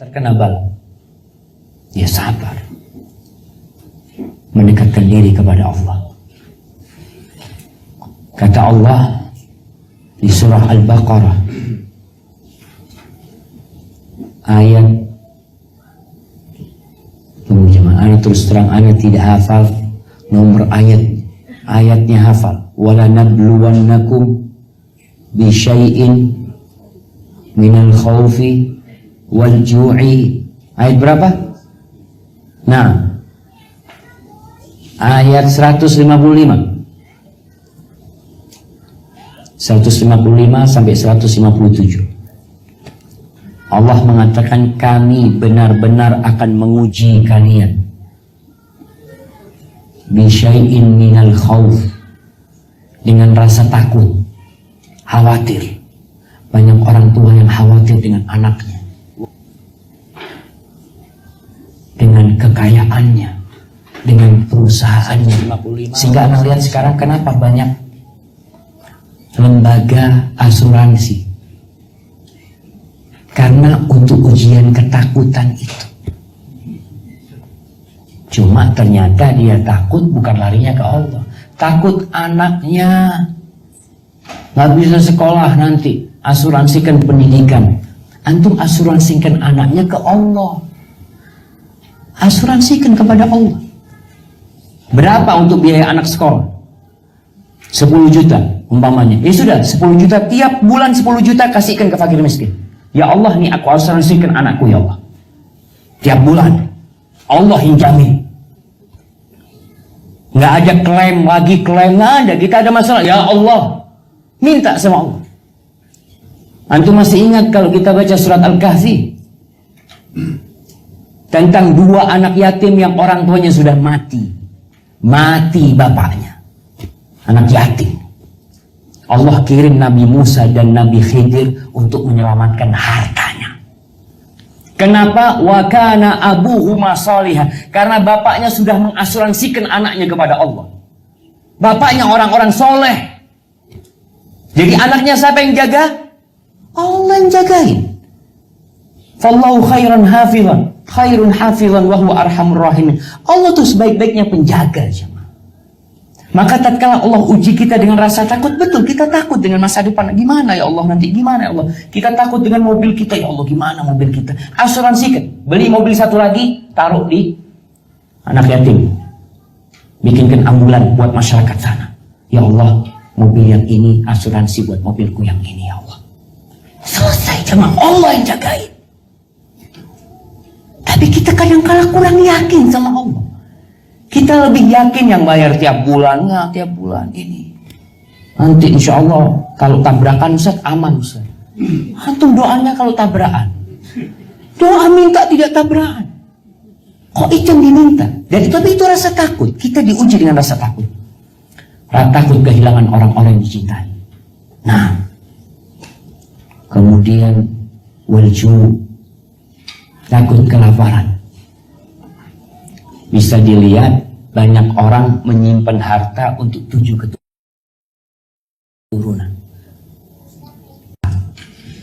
terkena bala, dia sabar, mendekatkan diri kepada Allah. Kata Allah di surah Al-Baqarah ayat, tunggu jemaah, ayat terus terang ayat tidak hafal, nomor ayatnya hafal. Wala nabluwannakum bi syai'in minal khawfi wal ju'i. Ayat berapa? Nah, ayat 155 sampai 157. Allah mengatakan kami benar-benar akan menguji kalian bi syai'in minal khawf, dengan rasa takut, khawatir. Banyak orang tua yang khawatir dengan anaknya, dengan kekayaannya, dengan perusahaannya. Sehingga anak lihat sekarang kenapa banyak lembaga asuransi, karena untuk ujian ketakutan itu. Cuma ternyata dia takut bukan larinya ke Allah, takut anaknya nggak bisa sekolah nanti. Asuransikan pendidikan. Antum asuransikan anaknya ke Allah, asuransikan kepada Allah. Berapa untuk biaya anak sekolah? 10 juta umpamanya. Ya sudah, 10 juta tiap bulan, 10 juta kasihkan ke fakir miskin. Ya Allah, nih aku asuransikan anakku ya Allah. Tiap bulan Allah yang jamin. Nggak ada klaim lagi, klaim nggak ada. Kita ada masalah, ya Allah, minta sama Allah. Antum masih ingat kalau kita baca surat Al-Kahfi tentang 2 anak yatim yang orang tuanya sudah mati bapaknya, anak yatim. Allah kirim Nabi Musa dan Nabi Khidir untuk menyelamatkan hartanya. Kenapa? Wa kana abuhuma salihah, karena bapaknya sudah mengasuransikan anaknya kepada Allah. Bapaknya orang-orang soleh. Jadi anaknya siapa yang jaga? Allah yang jagain. Fallahu khairun hafizan wa huwa arhamur rahimin. Allah tuh sebaik-baiknya penjaga, jemaah. Maka tatkala Allah uji kita dengan rasa takut, betul kita takut dengan masa depan. Gimana ya Allah nanti? Gimana ya Allah? Kita takut dengan mobil kita, ya Allah gimana mobil kita? Asuransikan. Beli mobil satu lagi, taruh di anak yatim. Bikinkan ambulan buat masyarakat sana. Ya Allah, mobil yang ini asuransi buat mobilku yang ini ya Allah. Selesai, cuma Allah yang jagain. Tapi kita kadang-kala kurang yakin sama Allah. Kita lebih yakin yang bayar tiap bulan. Nggak, tiap bulan ini nanti insya Allah kalau tabrakan Ustaz aman Ustaz. Antum doanya kalau tabrakan, doa minta tidak tabrakan. Kok itu yang diminta? Dan tapi itu rasa takut. Kita diuji dengan rasa takut. Rasa takut kehilangan orang-orang yang dicintai. Nah, kemudian walju, takut kelaparan. Bisa dilihat banyak orang menyimpan harta untuk 7 keturunan.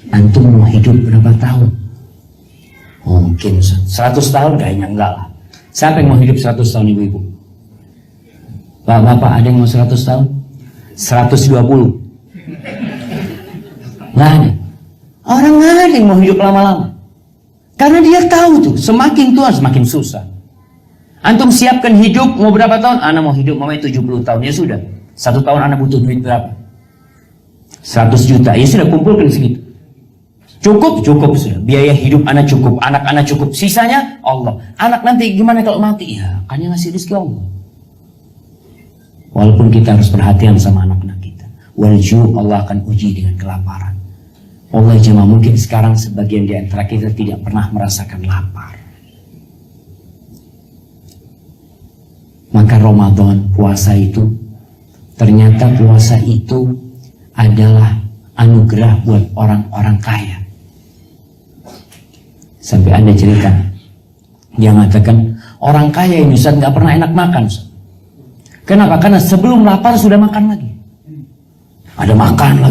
Antum mau hidup berapa tahun? Mungkin 100 tahun kayaknya enggak lah. Siapa yang mau hidup 100 tahun ibu-ibu? Bapak ada yang mau 100 tahun? 120? Nggak ada. Orang nggak ada yang mau hidup lama-lama. Karena dia tahu tuh, semakin tua semakin susah. Antum siapkan hidup mau berapa tahun? Anak mau hidup mau 70 tahun. Ya sudah, 1 tahun anak butuh duit berapa? 100 juta. Ya sudah, kumpulkan segitu. Cukup sudah. Biaya hidup anak cukup, anak-anak cukup. Sisanya Allah. Anak nanti gimana kalau mati? Ya, kan yang ngasih rezeki Allah. Walaupun kita harus perhatian sama anak-anak kita. Walju, Allah akan uji dengan kelaparan. Allah jemaah, mungkin sekarang sebagian di antara kita tidak pernah merasakan lapar. Maka Ramadan, puasa itu, ternyata puasa itu adalah anugerah buat orang-orang kaya. Sampai Anda cerita, dia mengatakan, orang kaya ini Ustaz nggak pernah enak makan. Ustaz. Kenapa? Karena sebelum lapar sudah makan lagi. Ada makan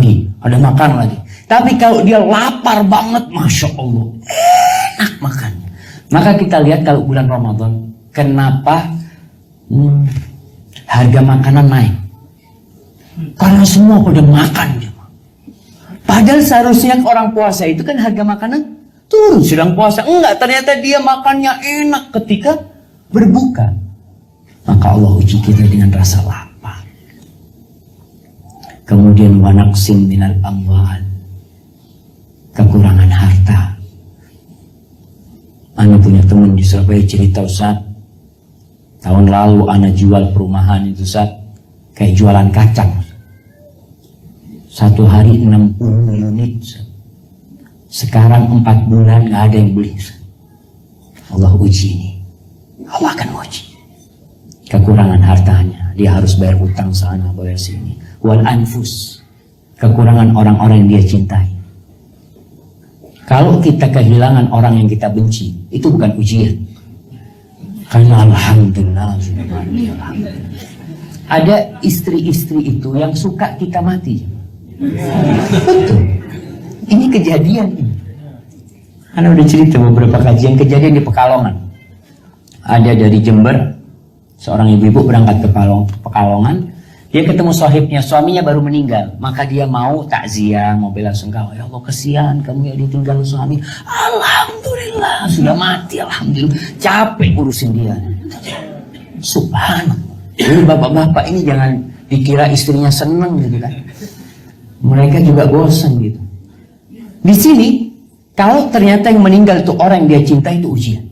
lagi. Tapi kalau dia lapar banget, Masya Allah, enak makannya. Maka kita lihat kalau bulan Ramadan, kenapa harga makanan naik? Karena semua pada makan. Padahal seharusnya orang puasa itu kan harga makanan turun sedang puasa. Enggak, ternyata dia makannya enak ketika berbuka. Maka Allah uji kita dengan rasa lapar. Kemudian wanaksim minal amwal, kekurangan harta. Ana punya teman di Surabaya cerita, Ustaz, tahun lalu ana jual perumahan itu, Ustaz, kayak jualan kacang. Satu hari 60 unit, Ustaz. Sekarang 4 bulan gak ada yang beli, Ustaz. Allah uji ini. Allah akan uji. Kekurangan hartanya, dia harus bayar utang sana, bayar sini. Wal anfus, kekurangan orang-orang yang dia cintai. Kalau kita kehilangan orang yang kita benci, itu bukan ujian. Karena alhamdulillah sudah mati. Ada istri-istri itu yang suka kita mati. Betul. Ini kejadian ini. Anda udah cerita beberapa kajian kejadian di Pekalongan. Ada dari Jember, seorang ibu-ibu berangkat ke Pekalongan. Dia ketemu sahibnya, suaminya baru meninggal. Maka dia mau takziah, mau bela sungkawa. Ya Allah, kesian kamu ya ditinggal suami. Alhamdulillah, sudah mati, alhamdulillah. Capek urusin dia. Subhanallah. Jadi bapak-bapak ini jangan dikira istrinya seneng gitu kan. Mereka juga bosan gitu. Di sini, kalau ternyata yang meninggal itu orang yang dia cintai, itu ujian.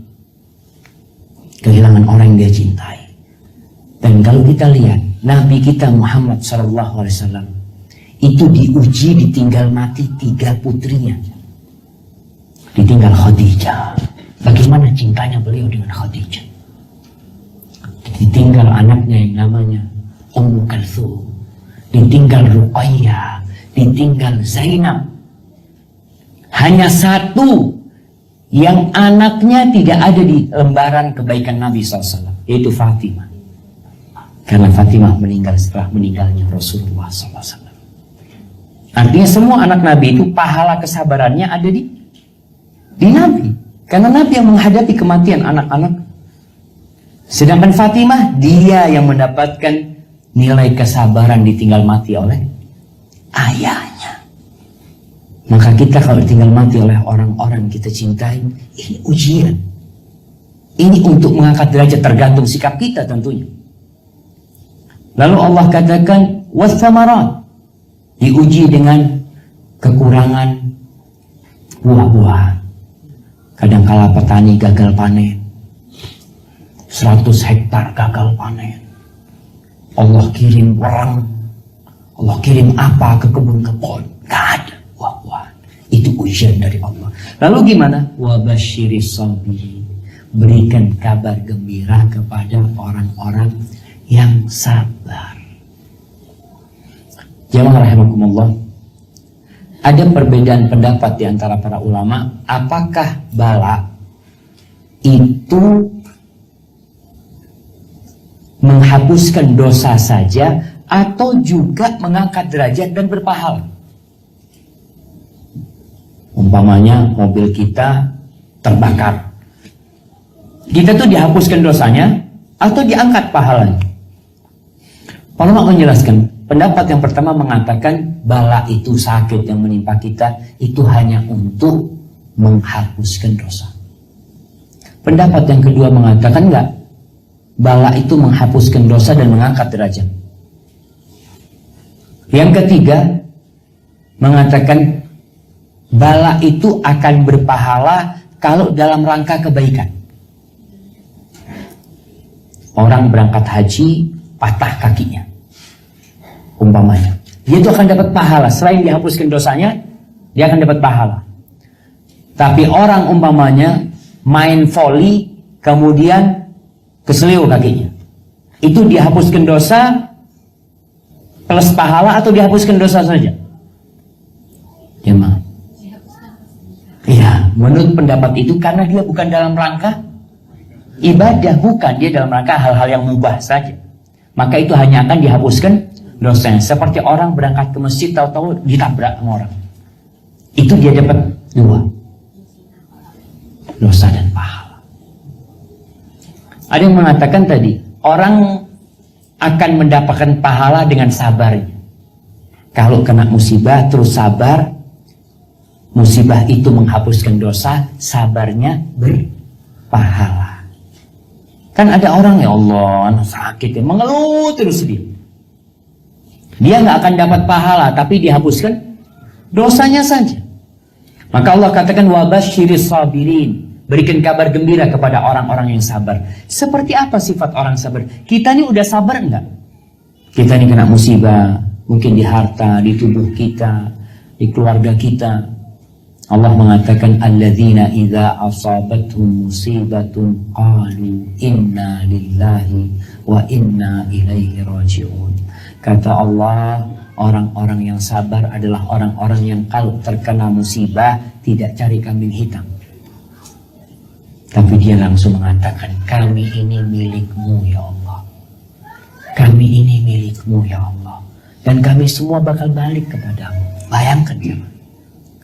Kehilangan orang yang dia cintai. Dan kalau kita lihat Nabi kita Muhammad SAW itu diuji, ditinggal mati 3 putrinya. Ditinggal Khadijah. Bagaimana cintanya beliau dengan Khadijah? Ditinggal anaknya yang namanya Ummu Kalthum. Ditinggal Ruqayyah. Ditinggal Zainab. Hanya satu yang anaknya tidak ada di lembaran kebaikan Nabi SAW, yaitu Fatimah. Karena Fatimah meninggal setelah meninggalnya Rasulullah SAW. Artinya semua anak Nabi itu pahala kesabarannya ada di Nabi. Karena Nabi yang menghadapi kematian anak-anak. Sedangkan Fatimah, dia yang mendapatkan nilai kesabaran ditinggal mati oleh ayahnya. Maka kita kalau ditinggal mati oleh orang-orang kita cintai, ini ujian. Ini untuk mengangkat derajat, tergantung sikap kita tentunya. Lalu Allah katakan wathamarat, diuji dengan kekurangan buah-buahan. Kadangkala petani gagal panen, 100 hektar gagal panen. Allah kirim orang, Allah kirim apa ke kebun-kebun, gak ada buah-buahan. Itu ujian dari Allah. Lalu gimana? Wabasyiris sabirin, berikan kabar gembira kepada orang-orang yang sabar. Jamaah rahimakumullah, ada perbedaan pendapat di antara para ulama, apakah bala itu menghapuskan dosa saja atau juga mengangkat derajat dan berpahala. Umpamanya mobil kita terbakar, kita tuh dihapuskan dosanya atau diangkat pahalanya. Ulama menjelaskan, pendapat yang pertama mengatakan bala itu, sakit yang menimpa kita itu hanya untuk menghapuskan dosa. Pendapat yang kedua mengatakan enggak, bala itu menghapuskan dosa dan mengangkat derajat. Yang ketiga mengatakan bala itu akan berpahala kalau dalam rangka kebaikan. Orang berangkat haji patah kakinya, umpamanya, dia itu akan dapat pahala. Selain dihapuskan dosanya, dia akan dapat pahala. Tapi orang umpamanya main voli kemudian keselio kakinya, itu dihapuskan dosa plus pahala atau dihapuskan dosa saja? Jemaah, iya, menurut pendapat itu karena dia bukan dalam rangka ibadah, bukan, dia dalam rangka hal-hal yang mubah saja, maka itu hanya akan dihapuskan dosanya. Seperti orang berangkat ke masjid tahu-tahu ditabrak sama orang, itu dia dapat 2 dosa dan pahala. Ada yang mengatakan tadi, orang akan mendapatkan pahala dengan sabarnya. Kalau kena musibah terus sabar, musibah itu menghapuskan dosa, sabarnya berpahala. Kan ada orang, ya Allah, sakit, mengeluh terus dia. Dia nggak akan dapat pahala, tapi dihapuskan dosanya saja. Maka Allah katakan wabasyiris sabirin, berikan kabar gembira kepada orang-orang yang sabar. Seperti apa sifat orang sabar? Kita ini udah sabar enggak? Kita ini kena musibah, mungkin di harta, di tubuh kita, di keluarga kita. Allah mengatakan alladzina idza asabatuhum musibatun qalu inna lillahi wa inna ilaihi raji'un. Kata Allah, orang-orang yang sabar adalah orang-orang yang kalau terkena musibah tidak cari kambing hitam. Tapi dia langsung mengatakan, kami ini milikmu ya Allah. Kami ini milikmu ya Allah. Dan kami semua bakal balik kepadamu. Bayangkan ya.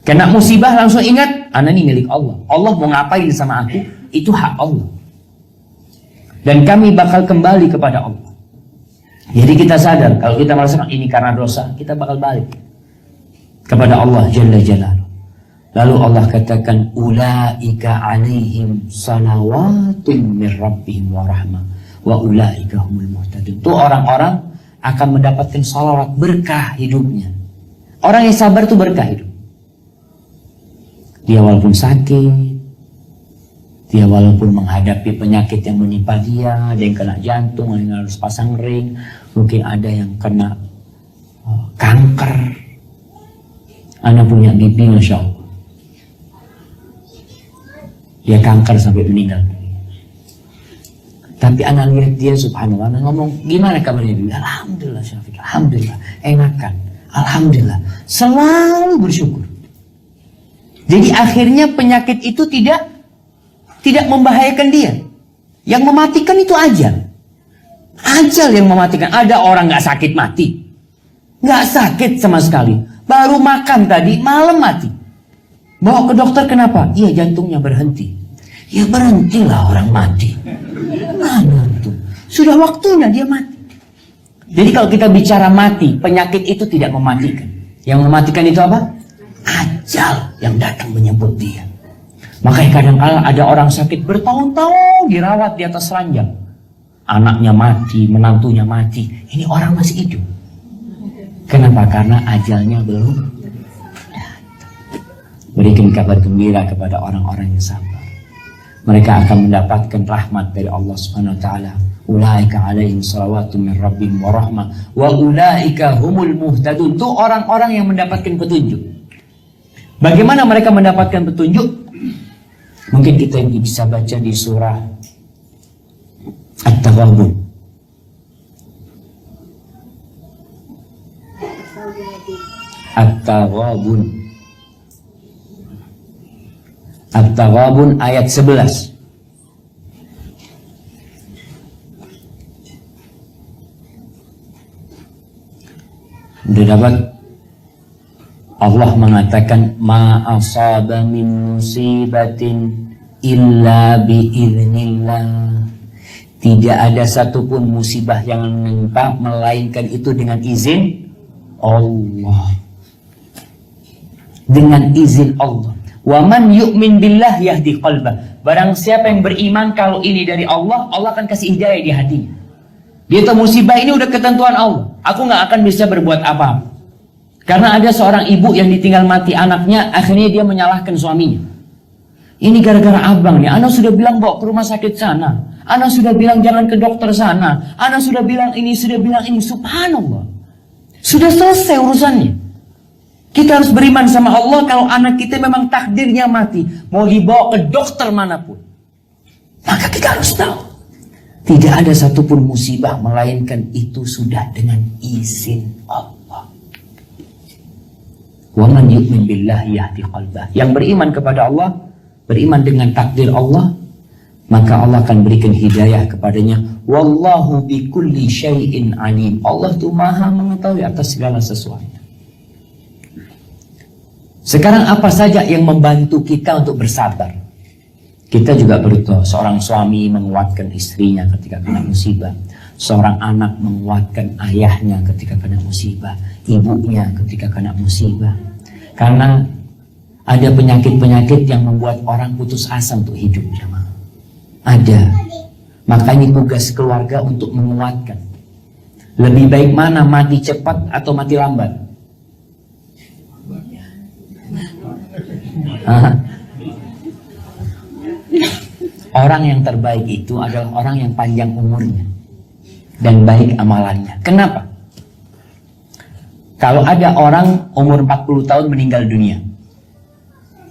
Kena musibah langsung ingat, anak ini milik Allah. Allah mau ngapain sama aku, itu hak Allah. Dan kami bakal kembali kepada Allah. Jadi kita sadar, kalau kita merasakan ini karena dosa, kita bakal balik kepada Allah Jalla Jalaluhu. Lalu Allah katakan, ulaika alaihim salawatun min rabbihim wa rahmah wa ulaika humul muhtadun. Itu orang-orang akan mendapatkan salawat, berkah hidupnya. Orang yang sabar itu berkah hidup. Dia walaupun sakit, dia walaupun menghadapi penyakit yang menimpa dia, ada yang kena jantung, ada yang harus pasang ring, mungkin ada yang kena kanker. Anak punya bibi, Masya Allah. Dia kanker sampai meninggal. Tapi anak lihat dia, subhanallah, anak ngomong, gimana kabarnya bibi? Alhamdulillah Syafiq, alhamdulillah, enakan, alhamdulillah, selalu bersyukur. Jadi akhirnya penyakit itu tidak membahayakan dia. Yang mematikan itu ajal. Ajal yang mematikan. Ada orang nggak sakit mati, nggak sakit sama sekali. Baru makan tadi malam mati. Bawa ke dokter, kenapa? Iya, jantungnya berhenti. Ya berhentilah orang mati. Mana itu? Sudah waktunya dia mati. Jadi kalau kita bicara mati, penyakit itu tidak mematikan. Yang mematikan itu apa? Ajal yang datang menyebut dia. Makanya kadang-kadang ada orang sakit bertahun-tahun dirawat di atas ranjang. Anaknya mati, menantunya mati. Ini orang masih hidup. Kenapa? Karena ajalnya belum datang. Berikan kabar gembira kepada orang-orang yang sabar. Mereka akan mendapatkan rahmat dari Allah Subhanahu wa taala. Ulaika alaihim salawatun min rabbihim wa rahmah wa ulaika humul muhtadun. Itu orang-orang yang mendapatkan petunjuk. Bagaimana mereka mendapatkan petunjuk? Mungkin kita ini bisa baca di surah At-Taghabun. At-Taghabun. At-Taghabun ayat 11. Sudah dapat? Allah mengatakan ma asaba min musibatin illa biiznillah. Tidak ada satupun musibah yang menimpa melainkan itu dengan izin Allah. Dengan izin Allah. Wa man yu'min billah yahdi qalbah. Barang siapa yang beriman kalau ini dari Allah, Allah akan kasih hidayah di hatinya. Dia tahu musibah ini udah ketentuan Allah. Aku nggak akan bisa berbuat apa-apa. Karena ada seorang ibu yang ditinggal mati anaknya, akhirnya dia menyalahkan suaminya. Ini gara-gara abang nih, ana sudah bilang bawa ke rumah sakit sana. Ana sudah bilang jangan ke dokter sana. Ana sudah bilang ini, subhanallah. Sudah selesai urusannya. Kita harus beriman sama Allah kalau anak kita memang takdirnya mati. Mau dibawa ke dokter manapun. Maka kita harus tahu. Tidak ada satupun musibah melainkan itu sudah dengan izin Allah. Wa man yu'min billahi yahdi qalbah. Yang beriman kepada Allah, beriman dengan takdir Allah, maka Allah akan berikan hidayah kepadanya. Wallahu bikulli syai'in alim. Allah itu maha mengetahui atas segala sesuatu. Sekarang apa saja yang membantu kita untuk bersabar? Kita juga berdoa, seorang suami menguatkan istrinya ketika kena musibah, seorang anak menguatkan ayahnya ketika kena musibah, ibunya ketika kena musibah. Karena ada penyakit-penyakit yang membuat orang putus asa untuk hidup, jemaah. Ada. Makanya tugas keluarga untuk menguatkan. Lebih baik mana, mati cepat atau mati lambat? Orang yang terbaik itu adalah orang yang panjang umurnya dan baik amalannya. Kenapa? Kalau ada orang umur 40 tahun meninggal dunia,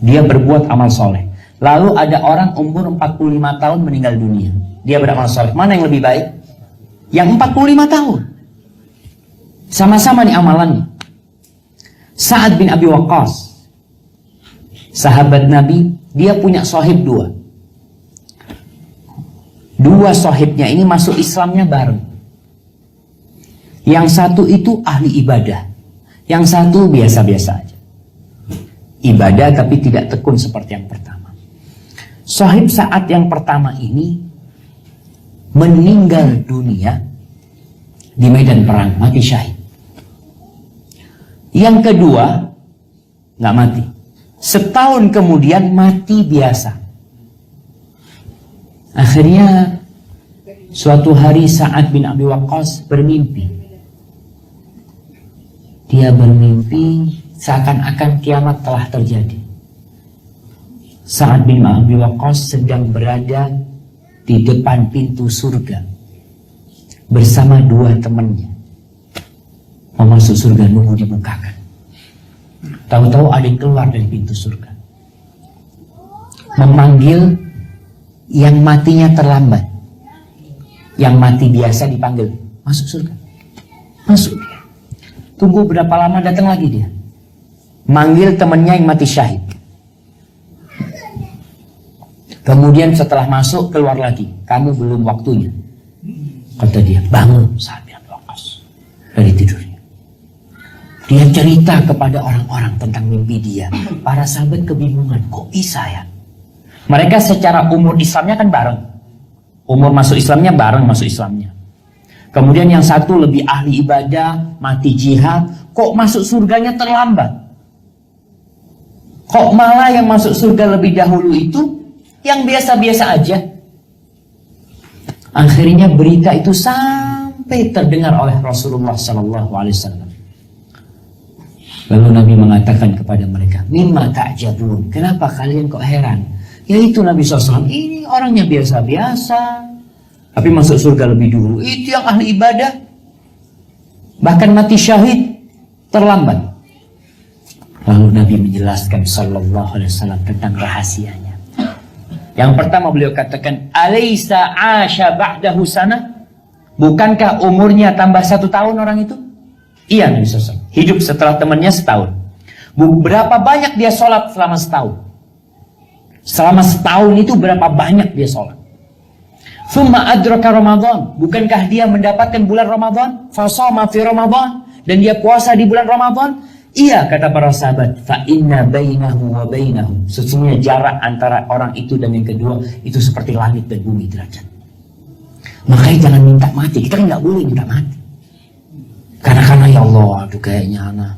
dia berbuat amal soleh. Lalu ada orang umur 45 tahun meninggal dunia, dia beramal soleh. Mana yang lebih baik? Yang 45 tahun. Sama-sama nih amalannya. Sa'ad bin Abi Waqqas, sahabat Nabi, dia punya sahib dua. Dua sahibnya ini masuk Islamnya bareng. Yang satu itu ahli ibadah, yang satu biasa-biasa aja. Ibadah tapi tidak tekun seperti yang pertama. Sahib Sa'ad yang pertama ini meninggal dunia di medan perang, mati syahid. Yang kedua nggak mati. Setahun kemudian mati biasa. Akhirnya suatu hari Sa'ad bin Abi Waqqas bermimpi. Dia bermimpi seakan-akan kiamat telah terjadi. Sa'ad bin Abi Waqqas sedang berada di depan pintu surga bersama dua temannya. Mau masuk surga, nunggu dibukakan. Tahu-tahu ada yang keluar dari pintu surga, memanggil yang matinya terlambat. Yang mati biasa dipanggil, masuk surga. Masuk dia. Tunggu berapa lama, datang lagi dia, manggil temannya yang mati syahid. Kemudian setelah masuk, keluar lagi, kamu belum waktunya. Kata dia, bangun Sa'ad bin Abi Waqqas dari tidurnya. Dia cerita kepada orang-orang tentang mimpi dia. Para sahabat kebingungan, kok bisa ya? Mereka secara umur Islamnya kan bareng. Umur masuk Islamnya bareng masuk Islamnya. Kemudian yang satu lebih ahli ibadah, mati jihad. Kok masuk surganya terlambat? Kok malah yang masuk surga lebih dahulu itu yang biasa-biasa aja? Akhirnya berita itu sampai terdengar oleh Rasulullah SAW. Lalu Nabi mengatakan kepada mereka, mimma ta'jabun, kenapa kalian kok heran? Yaitu Nabi SAW, ini orangnya biasa-biasa, tapi masuk surga lebih dulu. Itu yang ahli ibadah, bahkan mati syahid terlambat. Lalu Nabi menjelaskan SAW tentang rahasianya. Yang pertama beliau katakan, alaysa asha ba'dahu sana? Bukankah umurnya tambah 1 tahun orang itu? Iya, Nabi SAW hidup setelah temannya setahun. Berapa banyak dia sholat selama setahun? Selama setahun itu berapa banyak dia sholat? Thumma adraka Ramadan, bukankah dia mendapatkan bulan Ramadan? Fasama fi Ramadan, dan dia puasa di bulan Ramadan? Iya, kata para sahabat. Fa inna bainahu wa bainahu, sesungguhnya jarak antara orang itu dan yang kedua itu seperti langit dan bumi derajat. Makanya jangan minta mati. Kita kan nggak boleh minta mati. Karena ya Allah, aduh kayaknya anak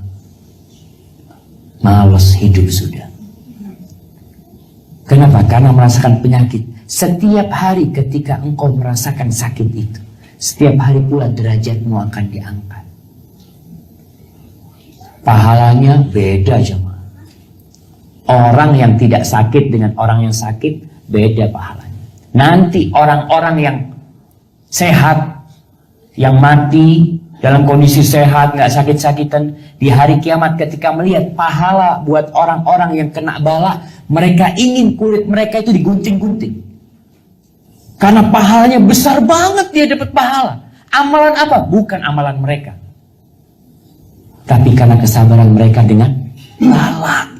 malas hidup sudah. Kenapa? Karena merasakan penyakit. Setiap hari ketika engkau merasakan sakit itu, setiap hari pula derajatmu akan diangkat. Pahalanya beda jemaah. Orang yang tidak sakit dengan orang yang sakit beda pahalanya. Nanti orang-orang yang sehat, yang mati dalam kondisi sehat, nggak sakit-sakitan, di hari kiamat ketika melihat pahala buat orang-orang yang kena bala, mereka ingin kulit mereka itu digunting-gunting. Karena pahalanya besar banget, dia dapat pahala. Amalan apa? Bukan amalan mereka, tapi karena kesabaran mereka dengan bala.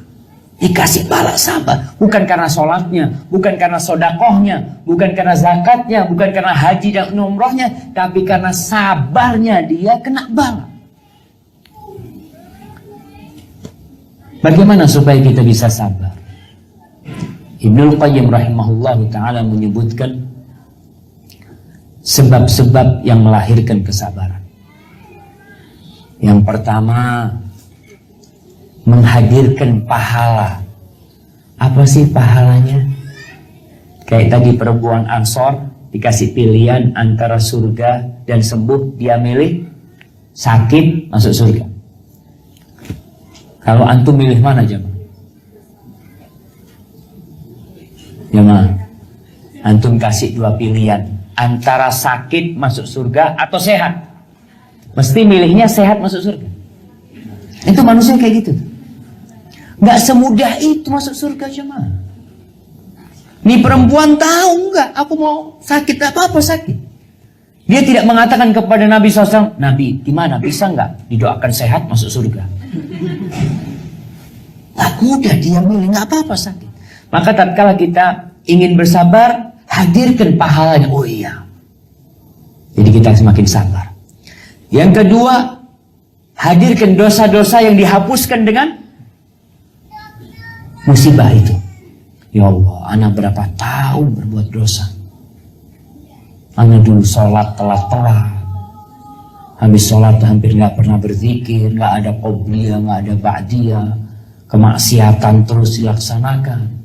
Dikasih bala sabar. Bukan karena sholatnya, bukan karena sodakohnya, bukan karena zakatnya, bukan karena haji dan umrohnya, tapi karena sabarnya dia kena bala. Bagaimana supaya kita bisa sabar? Ibnul Qayyim rahimahullah ta'ala menyebutkan sebab-sebab yang melahirkan kesabaran. Yang pertama, menghadirkan pahala. Apa sih pahalanya? Kayak tadi perempuan Ansor dikasih pilihan antara surga dan sembuh, dia milih sakit masuk surga. Kalau antum milih mana jemaah? Jemaah, antum kasih dua pilihan antara sakit masuk surga atau sehat. Mesti milihnya sehat masuk surga. Itu manusia kayak gitu. Nggak semudah itu masuk surga jemaah. Nih perempuan tahu nggak? Aku mau sakit apa sakit. Dia tidak mengatakan kepada Nabi SAW, Nabi gimana bisa nggak didoakan sehat masuk surga? Nggak mudah dia milih, nggak apa-apa sakit. Maka tatkala kita ingin bersabar, hadirkan pahalanya. Oh iya. Jadi kita semakin sabar. Yang kedua, hadirkan dosa-dosa yang dihapuskan dengan musibah itu. Ya Allah, anak berapa tahun berbuat dosa. Anak dulu sholat telat-telat. Habis sholat hampir nggak pernah berzikir, nggak ada qobliyah, nggak ada ba'diyah. Kemaksiatan terus dilaksanakan.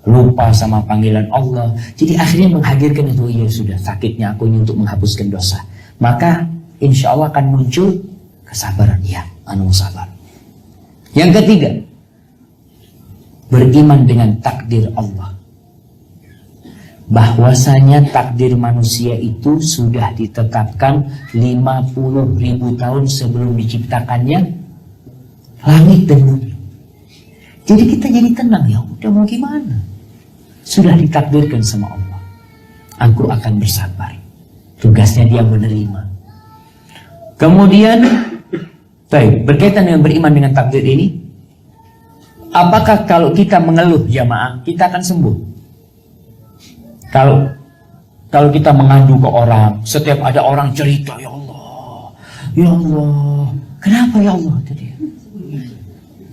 Lupa sama panggilan Allah. Jadi akhirnya menghadirkan itu, ya sudah sakitnya aku ini untuk menghapuskan dosa. Maka insya Allah akan muncul kesabaran. Ya, anu sabar. Yang ketiga, beriman dengan takdir Allah. Bahwasanya takdir manusia itu sudah ditetapkan 50.000 tahun sebelum diciptakannya langit dan bumi. Jadi kita jadi tenang, ya udah mau gimana? Sudah ditakdirkan sama Allah. Aku akan bersabar. Tugasnya dia menerima. Kemudian berkaitan dengan beriman dengan takdir ini, apakah kalau kita mengeluh jamaah, kita akan sembuh? Kalau kita mengadu ke orang, setiap ada orang cerita, ya Allah, kenapa ya Allah?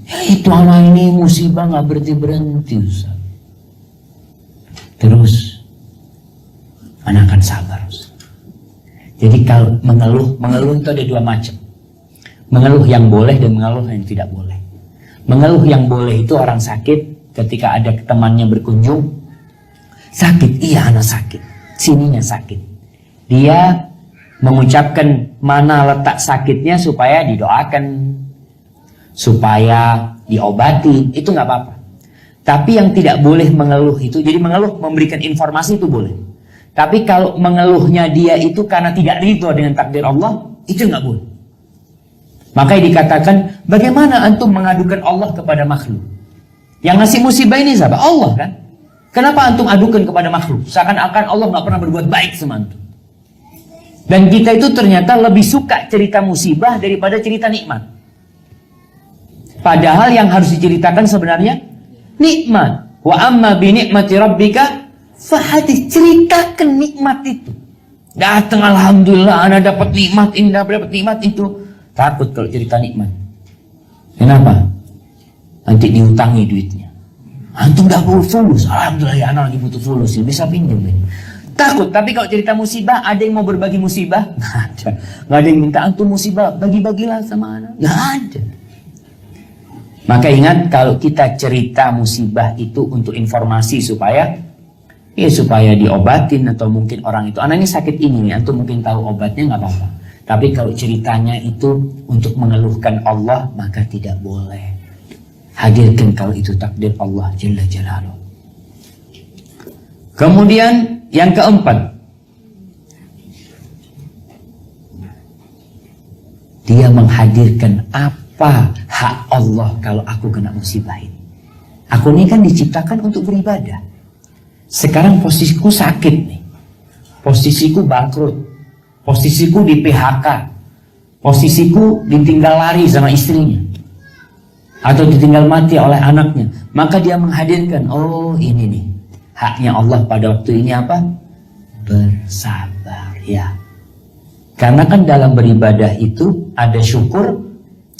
Ya itu anak ini musibah nggak berhenti Ustaz. Terus anak akan sabar Ustaz. Jadi kalau mengeluh itu ada dua macam. Mengeluh yang boleh dan mengeluh yang tidak boleh. Mengeluh yang boleh itu orang sakit ketika ada temannya berkunjung. Sakit, iya anak sakit. Sininya sakit. Dia mengucapkan mana letak sakitnya supaya didoakan, supaya diobati, itu nggak apa-apa. Tapi yang tidak boleh mengeluh itu, jadi mengeluh memberikan informasi itu boleh. Tapi kalau mengeluhnya dia itu karena tidak ridho dengan takdir Allah, itu nggak boleh. Makanya dikatakan, bagaimana antum mengadukan Allah kepada makhluk? Yang ngasih musibah ini siapa? Allah kan? Kenapa antum adukan kepada makhluk? Seakan-akan Allah nggak pernah berbuat baik sama antum. Dan kita itu ternyata lebih suka cerita musibah daripada cerita nikmat. Padahal yang harus diceritakan sebenarnya nikmat. Wa amma bi ni'mati rabbika fahadits, ceritakan nikmat itu. Datang alhamdulillah anak dapat nikmat ini, dapat nikmat itu. Takut kalau cerita nikmat. Kenapa? Nanti diutangi duitnya. Antum dah perlu fulus, alhamdulillah ya anak lagi butuh fulus, bisa pinjam. Takut. Tapi kalau cerita musibah, ada yang mau berbagi musibah? Nggak ada. Nggak ada yang minta antum musibah, bagi-bagilah sama anak. Nggak ada. Maka ingat, kalau kita cerita musibah itu untuk informasi supaya diobatin, atau mungkin orang itu anaknya sakit ini nih, antum mungkin tahu obatnya, nggak apa-apa. Tapi kalau ceritanya itu untuk mengeluhkan Allah, maka tidak boleh. Hadirkan kalau itu takdir Allah Jalla Jalaluh. Kemudian yang keempat, dia menghadirkan apa hak Allah kalau aku kena musibah ini. Aku ini kan diciptakan untuk beribadah. Sekarang posisiku sakit nih. Posisiku bangkrut. Posisiku di PHK. Posisiku ditinggal lari sama istrinya. Atau ditinggal mati oleh anaknya. Maka dia menghadirkan, oh ini nih haknya Allah pada waktu ini apa? Bersabar, ya. Karena kan dalam beribadah itu ada syukur,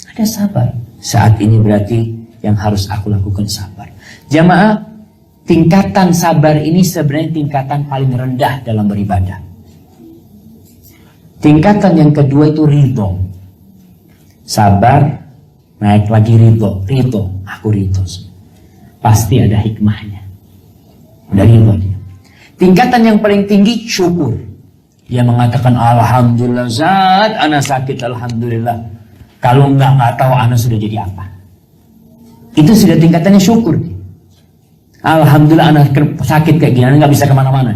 ada sabar. Saat ini berarti yang harus aku lakukan sabar. Jamaah, tingkatan sabar ini sebenarnya tingkatan paling rendah dalam beribadah. Tingkatan yang kedua itu ridho. Sabar, naik lagi ridho. Aku ridho. Pasti ada hikmahnya. Udah ridho dia. Tingkatan yang paling tinggi syukur. Dia mengatakan alhamdulillah Zat, ana sakit alhamdulillah. Kalau nggak tahu ana sudah jadi apa. Itu sudah tingkatannya syukur. Alhamdulillah ana sakit kayak gini, ana nggak bisa kemana-mana.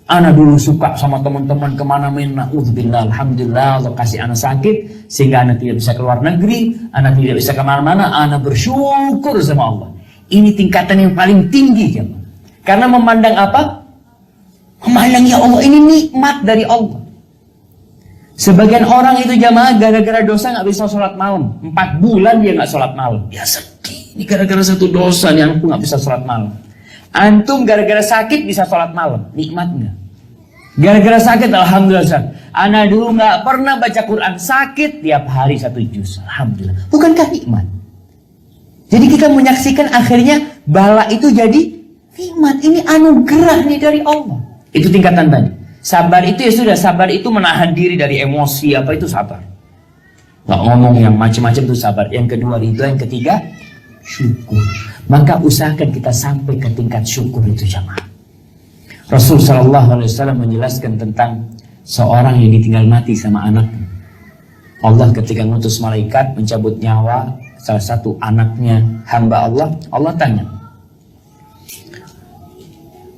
Ana dulu suka sama teman-teman kemana-mana. Udzubillah, alhamdulillah Allah kasih ana sakit sehingga ana tidak bisa keluar negeri, ana tidak bisa kemana-mana. Ana bersyukur sama Allah. Ini tingkatan yang paling tinggi ya. Karena memandang apa? Memandang ya Allah ini nikmat dari Allah. Sebagian orang itu jamaah gara-gara dosa nggak bisa sholat malam. 4 bulan dia nggak sholat malam. Ya sedih. Ini gara-gara satu dosa nih aku nggak bisa sholat malam. Antum gara-gara sakit bisa sholat malam. Nikmat nggak? Gara-gara sakit alhamdulillah. Ana dulu nggak pernah baca Quran, sakit tiap hari 1 juz. Alhamdulillah. Bukankah nikmat? Jadi kita menyaksikan akhirnya bala itu jadi nikmat. Ini anugerah nih dari Allah. Itu tingkatan tadi. Sabar itu ya sudah, sabar itu menahan diri dari emosi, apa itu sabar. Nggak ngomong yang macam-macam itu sabar. Yang kedua ridho, yang ketiga syukur. Maka usahakan kita sampai ke tingkat syukur itu jamaah. Rasul SAW menjelaskan tentang seorang yang ditinggal mati sama anaknya. Allah ketika ngutus malaikat mencabut nyawa salah satu anaknya hamba Allah, Allah tanya,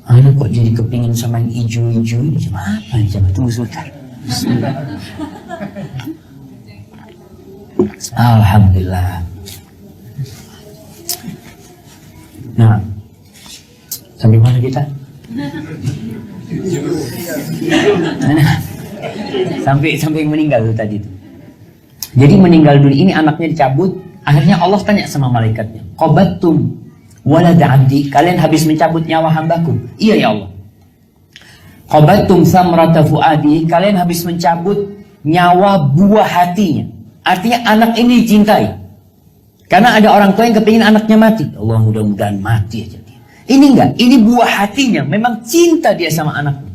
ana kok jadi kepingin sama yang hijau-hijau ini? Macam apa nih? Coba tunggu sebentar. Alhamdulillah. Nah, sampai mana kita? Sampai meninggal tuh tadi. Jadi meninggal dulu ini anaknya dicabut. Akhirnya Allah tanya sama malaikatnya, qabattum walad abdi, kalian habis mencabut nyawa hambaku? Iya ya Allah. Qabattum samrata fuadi, kalian habis mencabut nyawa buah hatinya. Artinya anak ini dicintai. Karena ada orang tua yang kepingin anaknya mati. Allah mudah-mudahan mati aja. Ini enggak, ini buah hatinya. Memang cinta dia sama anaknya.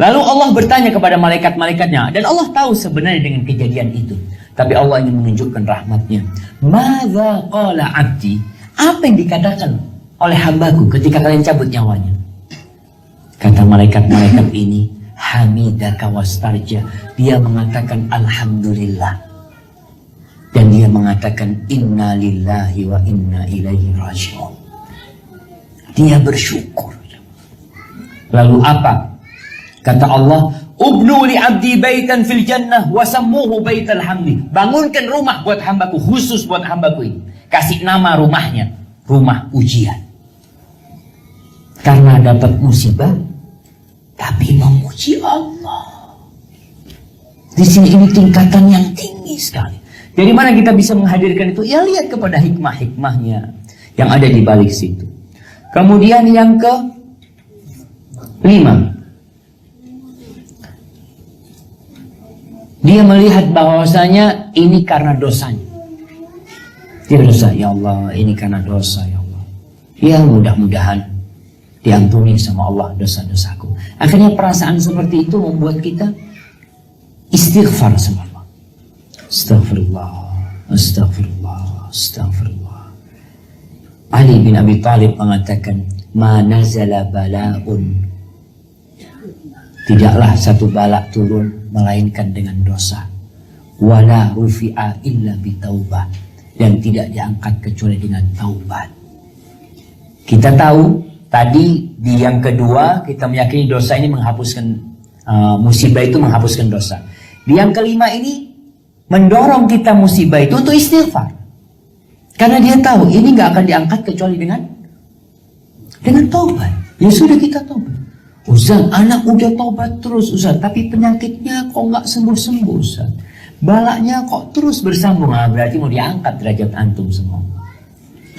Lalu Allah bertanya kepada malaikat-malaikatnya. Dan Allah tahu sebenarnya dengan kejadian itu. Tapi Allah ingin menunjukkan rahmatnya. Madza qala abdi, apa yang dikatakan oleh hambaku ketika kalian cabut nyawanya? Kata malaikat-malaikat ini, hamidaka wastarja. Dia mengatakan alhamdulillah. Dan dia mengatakan inna lillahi wa inna ilaihi raji'un. Dia bersyukur. Lalu apa? Kata Allah, ubnu li abdi baitan fil jannah wa sammuhu baital hamdi. Bangunkan rumah buat hambaku, khusus buat hambaku ini. Kasih nama rumahnya, rumah ujian. Karena dapat musibah, tapi memuji Allah. Di sini ini tingkatan yang tinggi sekali. Dari mana kita bisa menghadirkan itu? Ya lihat kepada hikmah-hikmahnya yang ada di balik situ. Kemudian yang ke-5, dia melihat bahwasanya ini karena dosanya. Dia dosa, ya Allah, ini karena dosa, ya Allah. Ya mudah-mudahan diampuni sama Allah dosa-dosaku. Akhirnya perasaan seperti itu membuat kita istighfar sama Allah. Astaghfirullah, astaghfirullah, astaghfirullah. Ali bin Abi Thalib mengatakan, ma nazala bala'un, tidaklah satu balak turun melainkan dengan dosa. Wala rufi'a illa bitaubah, dan tidak diangkat kecuali dengan taubat. Kita tahu tadi di yang kedua kita meyakini dosa ini menghapuskan musibah itu menghapuskan dosa. Di yang kelima ini mendorong kita musibah itu untuk istighfar. Karena dia tahu ini nggak akan diangkat kecuali dengan taubat. Ya sudah kita taubat. Ustaz, anak udah taubat terus Ustaz, tapi penyakitnya kok nggak sembuh-sembuh Ustaz. Balaknya kok terus bersambung. Nah, berarti mau diangkat derajat antum semua.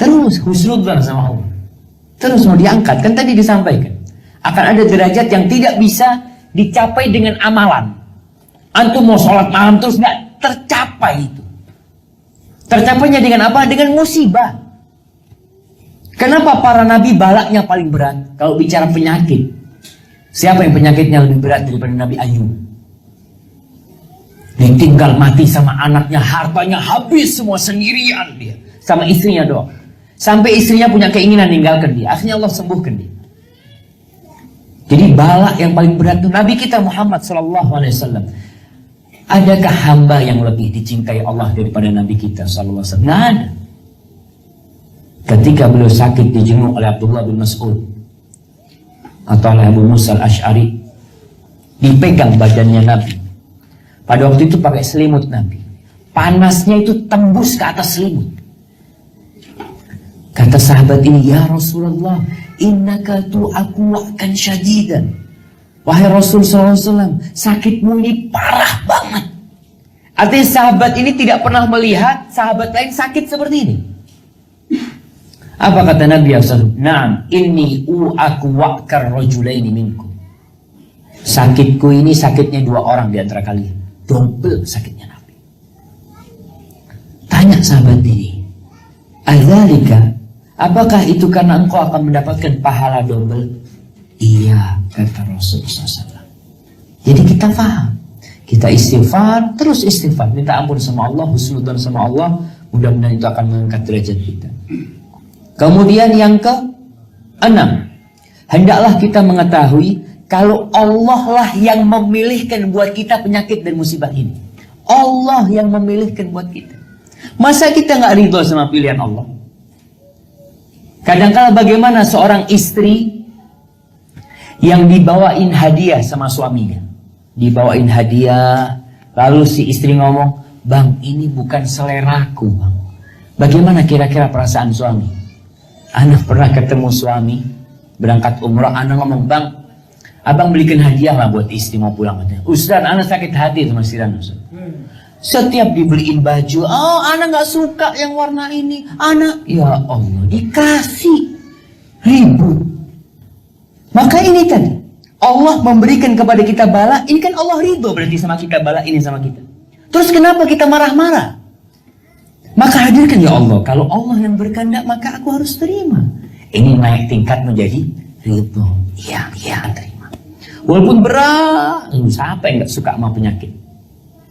Terus husnudzan sama Allah. Terus mau diangkat. Kan tadi disampaikan akan ada derajat yang tidak bisa dicapai dengan amalan. Antum mau sholat malam terus nggak tercapai itu. Tercapainya dengan apa? Dengan musibah. Kenapa para nabi balaknya paling berat? Kalau bicara penyakit, siapa yang penyakitnya lebih berat daripada Nabi Ayub? Ditinggal mati sama anaknya, hartanya habis semua sendirian dia. Sama istrinya doang. Sampai istrinya punya keinginan ninggalkan dia. Akhirnya Allah sembuhkan dia. Jadi balak yang paling berat itu Nabi kita Muhammad SAW. Adakah hamba yang lebih dicintai Allah daripada Nabi kita SAW? Nggak ada. Ketika beliau sakit dijenguk oleh Abdullah bin Mas'ud atau oleh Abu Musa al-Ash'ari, dipegang badannya Nabi. Pada waktu itu pakai selimut Nabi. Panasnya itu tembus ke atas selimut. Kata sahabat ini, ya Rasulullah, innaka tu'akuwa'kan syadidan. Wahai Rasul SAW, sakitmu ini parah banget. Artinya sahabat ini tidak pernah melihat sahabat lain sakit seperti ini. Apa kata Nabi SAW? Naam, inni u'akuwa'kar rajulaini minkum. Sakitku ini sakitnya 2 orang di antara kalian. Double sakitnya Nabi. Tanya sahabat ini, adzalika, apakah itu karena engkau akan mendapatkan pahala double? Iya, kata Rasulullah SAW. Jadi kita paham. Kita istighfar, terus istighfar. Minta ampun sama Allah, husnudzon sama Allah. Mudah-mudahan itu akan mengangkat derajat kita. Kemudian yang ke-6, hendaklah kita mengetahui kalau Allah lah yang memilihkan buat kita penyakit dan musibah ini. Allah yang memilihkan buat kita. Masa kita nggak ridho sama pilihan Allah? Kadang-kala bagaimana seorang istri yang dibawain hadiah sama suaminya. Dibawain hadiah, lalu si istri ngomong, bang ini bukan seleraku bang. Bagaimana kira-kira perasaan suami? Anak pernah ketemu suami berangkat umrah, anak ngomong, bang abang belikan hadiah lah buat istri mau pulang. Ustaz, anak sakit hati sama si Rana. Setiap dibeliin baju, oh anak nggak suka yang warna ini. Anak, ya Allah, dikasih ribut. Maka ini tadi Allah memberikan kepada kita bala. Ini kan Allah ridho berarti sama kita, bala ini sama kita. Terus kenapa kita marah-marah? Maka hadirkan, ya Allah, kalau Allah yang berkehendak maka aku harus terima. Ini naik tingkat menjadi ridho. Iya, terima. Walaupun berat, siapa yang nggak suka sama penyakit?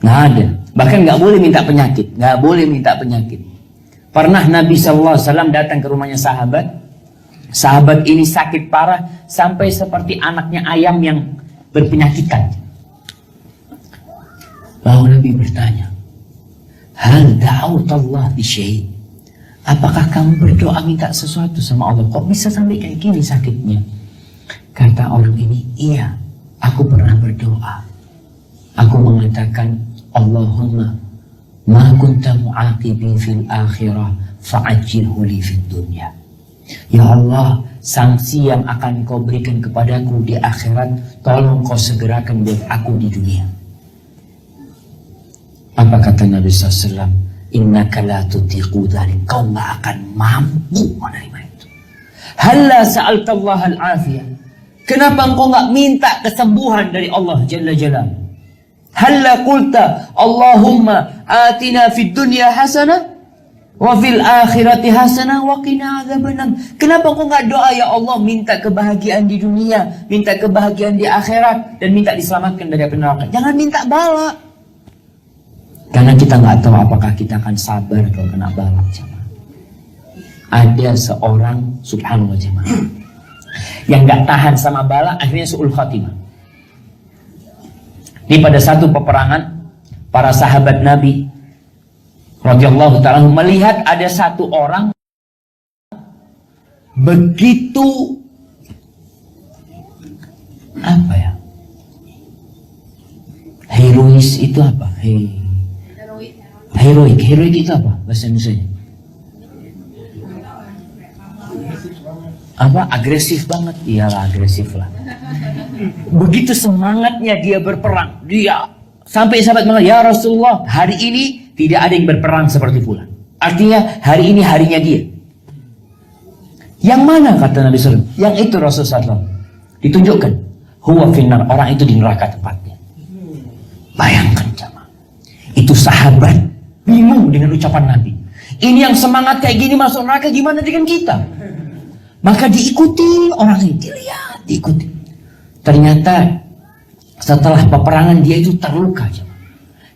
Nggak ada. Bahkan nggak boleh minta penyakit. Nggak boleh minta penyakit. Pernah Nabi SAW datang ke rumahnya sahabat. Sahabat ini sakit parah sampai seperti anaknya ayam yang berpenyakitan. Lalu Nabi bertanya, hal da'autallah bi syai'? Apakah kamu berdoa minta sesuatu sama Allah? Kok bisa sampai kayak gini sakitnya? Kata orang ini, iya, aku pernah berdoa. Aku mengatakan, Allahumma ma kunta mu'aqibi fil akhirah fa'ajjilhu li fid dunya. Ya Allah, sanksi yang akan kau berikan kepadaku di akhirat, tolong kau segerakan buat aku di dunia. Apa kata Nabi SAW? Innaka la tutiqu dzalik. Kau gak akan mampu menerima itu. Halla sa'altallah al-afiyah. Kenapa engkau gak minta kesembuhan dari Allah Jalla Jalaluhu? Halla qulta Allahumma atina fid dunya hasanah wa fil akhirati hasanah wa qina adzabannar. Kenapa engkau gak doa, ya Allah, minta kebahagiaan di dunia, minta kebahagiaan di akhirat, dan minta diselamatkan dari api neraka? Jangan minta bala. Karena kita nggak tahu apakah kita akan sabar kalau kena bala. Ada seorang, subhanallah jemaah, yang nggak tahan sama bala, akhirnya su'ul khatimah. Di pada satu peperangan, para sahabat Nabi radhiyallahu ta'ala melihat ada satu orang begitu apa ya? Herois itu apa? Heroik itu apa bahasa Indonesia? Apa? Agresif banget. Iyalah, agresif lah. Begitu semangatnya dia berperang, dia sampai sahabat mengatakan, ya Rasulullah, hari ini tidak ada yang berperang seperti fulan. Artinya hari ini harinya dia. Yang mana kata Nabi SAW? Yang itu Rasulullah SAW. Ditunjukkan, huwa finnar, orang itu di neraka tempatnya. Bayangkan jamaah, itu sahabat bingung dengan ucapan Nabi. Ini yang semangat kayak gini masuk neraka, gimana dengan kita? Maka diikuti orang ini, dilihat, diikuti. Ternyata setelah peperangan dia itu terluka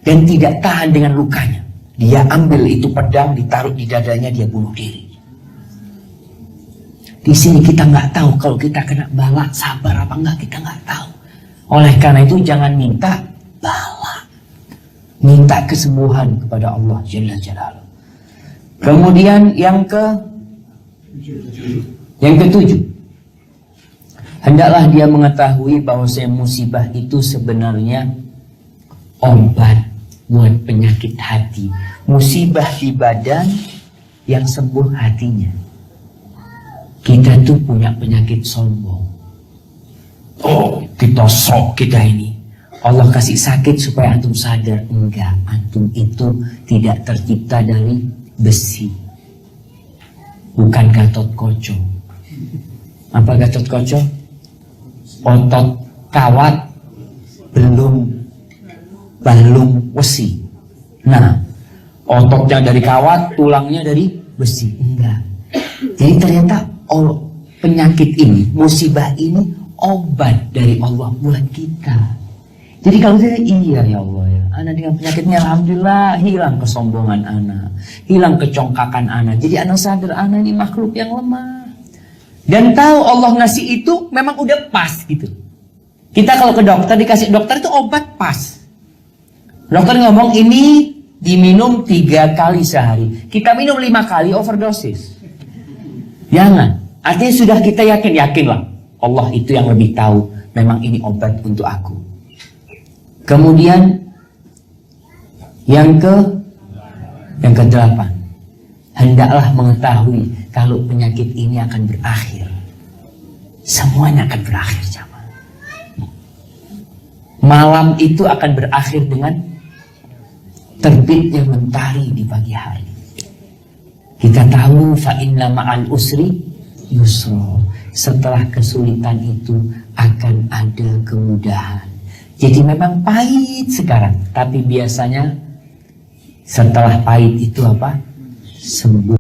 dan tidak tahan dengan lukanya. Dia ambil itu pedang, ditaruh di dadanya, dia bunuh diri. Di sini kita nggak tahu kalau kita kena bala sabar apa enggak, kita nggak tahu. Oleh karena itu jangan minta bala, minta kesembuhan kepada Allah Jalla Jalaluhu. Kemudian yang ketujuh, hendaklah dia mengetahui bahwa musibah itu sebenarnya obat buat penyakit hati. Musibah di badan yang sembuh hatinya. Kita tuh punya penyakit sombong. Oh, kita sok kita ini. Allah kasih sakit supaya antum sadar. Enggak, antum itu tidak tercipta dari besi. Bukan Gatot Koco. Apa Gatot Koco? Otot kawat belum besi. Nah, ototnya dari kawat, tulangnya dari besi. Enggak. Jadi ternyata penyakit ini, musibah ini obat dari Allah buat kita. Jadi kalau saya, iya ya Allah ya, anak dengan penyakitnya alhamdulillah hilang kesombongan anak, hilang kecongkakan anak. Jadi anak sadar anak ini makhluk yang lemah. Dan tahu Allah ngasih itu memang udah pas gitu. Kita kalau ke dokter, dikasih dokter itu obat pas. Dokter ngomong ini diminum 3 kali sehari. Kita minum 5 kali, overdosis. Jangan. Artinya sudah kita yakinlah. Allah itu yang lebih tahu. Memang ini obat untuk aku. Kemudian yang ke-8. Hendaklah mengetahui kalau penyakit ini akan berakhir. Semuanya akan berakhir, jamaah. Malam itu akan berakhir dengan terbitnya mentari di pagi hari. Kita tahu fa inna ma'al usri yusra. Setelah kesulitan itu akan ada kemudahan. Jadi memang pahit sekarang, tapi biasanya setelah pahit itu apa? Sembuh.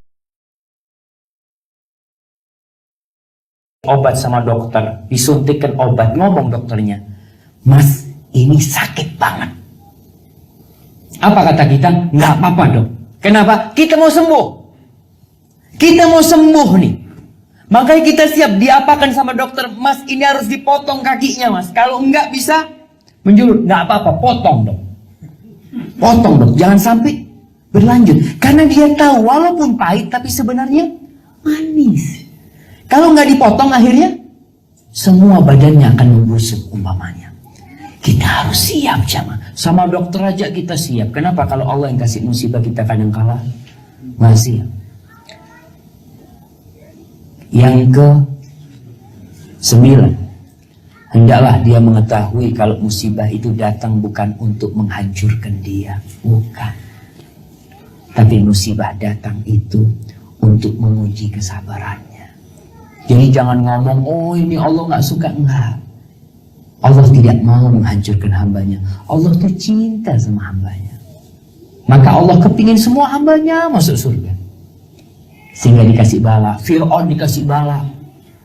Obat sama dokter, disuntikkan obat, ngomong dokternya, "Mas, ini sakit banget." Apa kata kita? Nggak apa-apa dok. Kenapa? Kita mau sembuh. Kita mau sembuh nih. Makanya kita siap diapakan sama dokter. Mas, ini harus dipotong kakinya mas. Kalau enggak bisa menjulur. Nggak apa-apa, potong dok. Potong dok. Jangan sampai berlanjut. Karena dia tahu walaupun pahit tapi sebenarnya manis. Kalau nggak dipotong akhirnya semua badannya akan membusuk umpamanya. Kita harus siap jamaah. Sama dokter aja kita siap. Kenapa? Kalau Allah yang kasih musibah kita kadang kala nggak siap. Yang ke-9, hendaklah dia mengetahui kalau musibah itu datang bukan untuk menghancurkan dia, bukan. Tapi musibah datang itu untuk menguji kesabarannya. Jadi jangan ngomong, oh ini Allah nggak suka, enggak. Allah tidak mau menghancurkan hambanya. Allah tuh cinta sama hambanya. Maka Allah kepingin semua hambanya masuk surga. Sehingga dikasih bala. Fir'aun dikasih bala.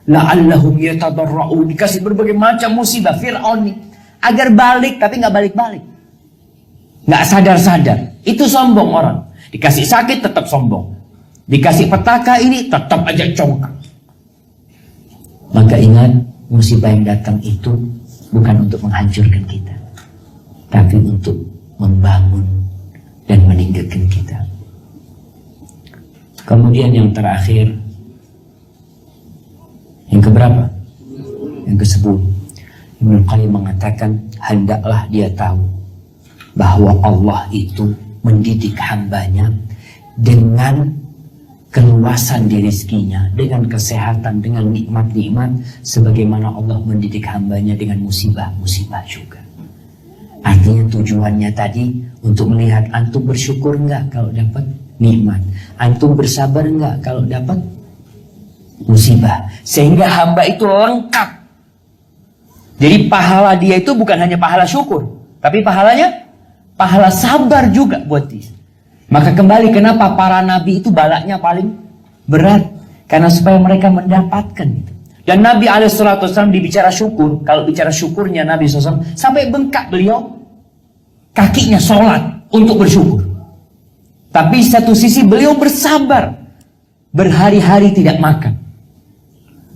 La'allahum yatadarra'un. Dikasih berbagai macam musibah Fir'aun nih. Agar balik tapi nggak balik-balik. Nggak sadar-sadar. Itu sombong orang. Dikasih sakit tetap sombong. Dikasih petaka ini tetap aja congkak. Maka ingat, musibah yang datang itu bukan untuk menghancurkan kita, tapi untuk membangun dan meninggikan kita. Kemudian yang terakhir, yang keberapa? Yang ke-10. Ibnu Qayyim mengatakan, hendaklah dia tahu bahwa Allah itu mendidik hambanya dengan keluasan di rizkinya, dengan kesehatan, dengan nikmat-nikmat, sebagaimana Allah mendidik hambanya dengan musibah-musibah juga. Artinya tujuannya tadi untuk melihat antum bersyukur enggak kalau dapat nikmat, antum bersabar enggak kalau dapat musibah, sehingga hamba itu lengkap. Jadi pahala dia itu bukan hanya pahala syukur, tapi pahalanya pahala sabar juga buat dia. Maka kembali kenapa para nabi itu balaknya paling berat? Karena supaya mereka mendapatkan itu. Dan Nabi SAW dibicara syukur. Kalau bicara syukurnya Nabi SAW, sampai bengkak beliau kakinya sholat untuk bersyukur. Tapi satu sisi beliau bersabar, berhari-hari tidak makan.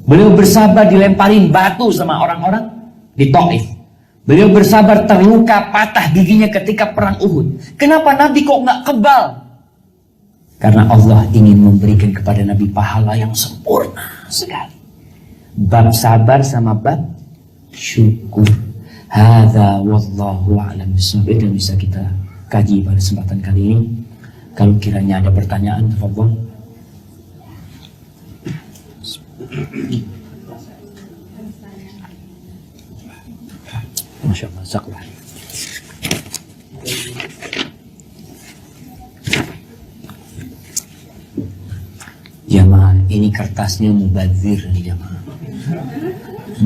Beliau bersabar dilemparin batu sama orang-orang di Taif. Beliau bersabar terluka patah giginya ketika perang Uhud. Kenapa Nabi kok nggak kebal? Karena Allah ingin memberikan kepada Nabi pahala yang sempurna sekali. Bab sabar sama bab syukur. Hadza wallahu a'lam bishawab. Itu bisa kita kaji pada kesempatan kali ini. Kalau kiranya ada pertanyaan, tafadhol. Masya Allah, saklah. Jamaah, ini kertasnya mubazir nih jamaah.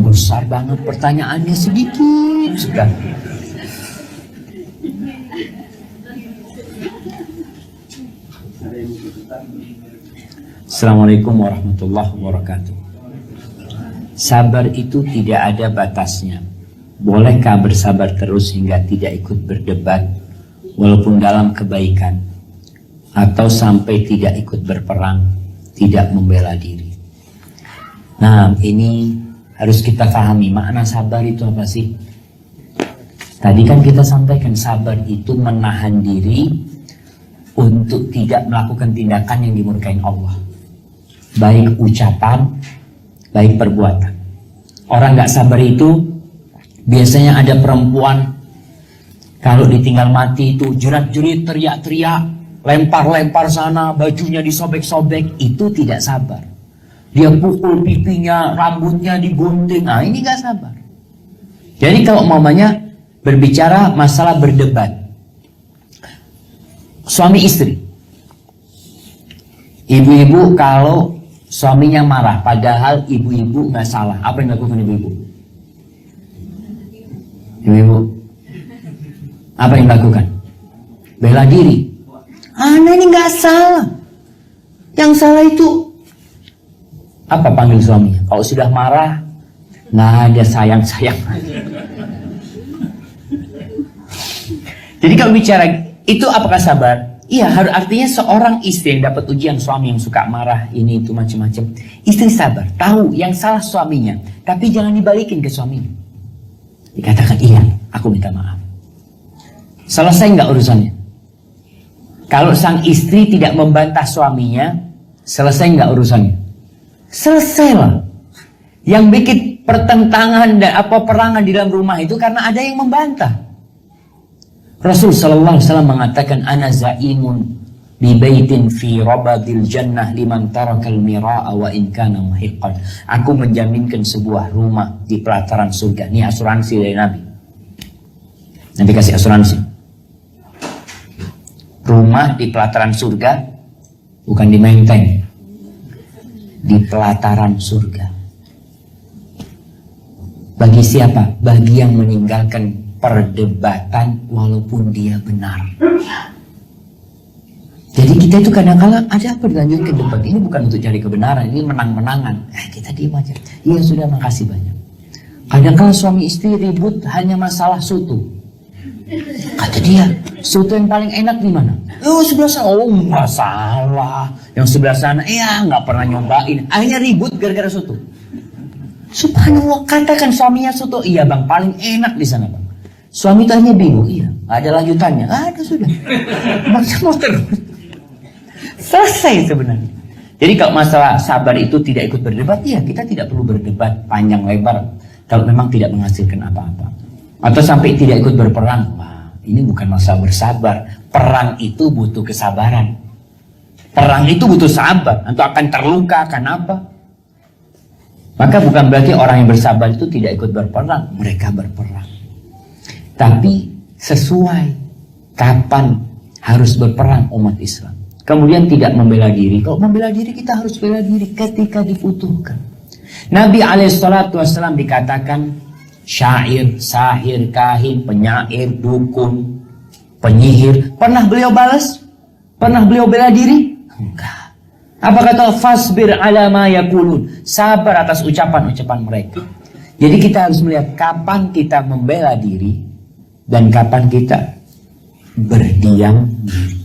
Besar banget pertanyaannya, sedikit sekali. Assalamualaikum warahmatullahi wabarakatuh. Sabar itu tidak ada batasnya. Bolehkah bersabar terus hingga tidak ikut berdebat walaupun dalam kebaikan, atau sampai tidak ikut berperang, tidak membela diri? Nah, ini harus kita pahami makna sabar itu apa sih? Tadi kan kita sampaikan sabar itu menahan diri untuk tidak melakukan tindakan yang dimurkain Allah. Baik ucapan, baik perbuatan. Orang gak sabar itu biasanya ada perempuan kalau ditinggal mati itu jerat-jerit, teriak-teriak, lempar-lempar sana, bajunya disobek-sobek. Itu tidak sabar. Dia pukul pipinya, rambutnya digunting. Nah, ini gak sabar. Jadi kalau umpamanya berbicara masalah berdebat, suami istri, ibu-ibu kalau suaminya marah padahal ibu-ibu nggak salah, apa yang dilakukan ibu-ibu? Ibu-ibu apa yang dilakukan? Bela diri. Anak ini nggak salah, yang salah itu apa? Panggil suaminya. Kalau sudah marah nggak ada sayang-sayang. Jadi kalau bicara itu apakah sabar? Iya, artinya seorang istri yang dapat ujian suami yang suka marah, ini itu macam-macam. Istri sabar, tahu yang salah suaminya, tapi jangan dibalikin ke suaminya. Dikatakan, iya, aku minta maaf. Selesai nggak urusannya? Kalau sang istri tidak membantah suaminya, selesai nggak urusannya? Selesailah. Yang bikin pertentangan dan perangan di dalam rumah itu karena ada yang membantah. Rasul sallallahu alaihi wasallam mengatakan, ana zaimun bi baitin fi rabadil jannah liman tarakal mira'a wa in kana muhiqqan. Aku menjaminkan sebuah rumah di pelataran surga. Ini asuransi dari Nabi. Nabi kasih asuransi. Rumah di pelataran surga, bukan di Menteng. Di pelataran surga. Bagi siapa? Bagi yang meninggalkan perdebatan walaupun dia benar. Jadi kita itu kadang-kadang ada apa dilanjutkan debat. Ini bukan untuk cari kebenaran, ini menang-menangan. Kita diam aja. Iya sudah, makasih banyak. Kadang-kadang suami istri ribut hanya masalah soto. Kata dia, soto yang paling enak di mana? Oh, sebelah sana. Oh, nggak salah. Yang sebelah sana, nggak pernah nyobain. Akhirnya ribut gara-gara soto. Subhanallah, katakan suaminya soto. Iya bang, paling enak di sana bang. Suami tanya bingung, iya, ada lanjutannya, ada sudah. Maksudnya mau terus. Selesai sebenarnya. Jadi kalau masalah sabar itu tidak ikut berdebat, iya kita tidak perlu berdebat panjang lebar. Kalau memang tidak menghasilkan apa-apa. Atau sampai tidak ikut berperang. Wah, ini bukan masalah bersabar. Perang itu butuh kesabaran. Perang itu butuh sabar. Atau akan terluka, akan apa. Maka bukan berarti orang yang bersabar itu tidak ikut berperang. Mereka berperang. Tapi sesuai kapan harus berperang umat Islam. Kemudian tidak membela diri. Kalau membela diri kita harus bela diri ketika dibutuhkan. Nabi SAW dikatakan syair, sahir, kahin, penyair, dukun, penyihir. Pernah beliau balas? Pernah beliau bela diri? Enggak. Apa kata fasbir ala ma yaqulun? Sabar atas ucapan-ucapan mereka. Jadi kita harus melihat kapan kita membela diri dan kapan kita berdiam diri.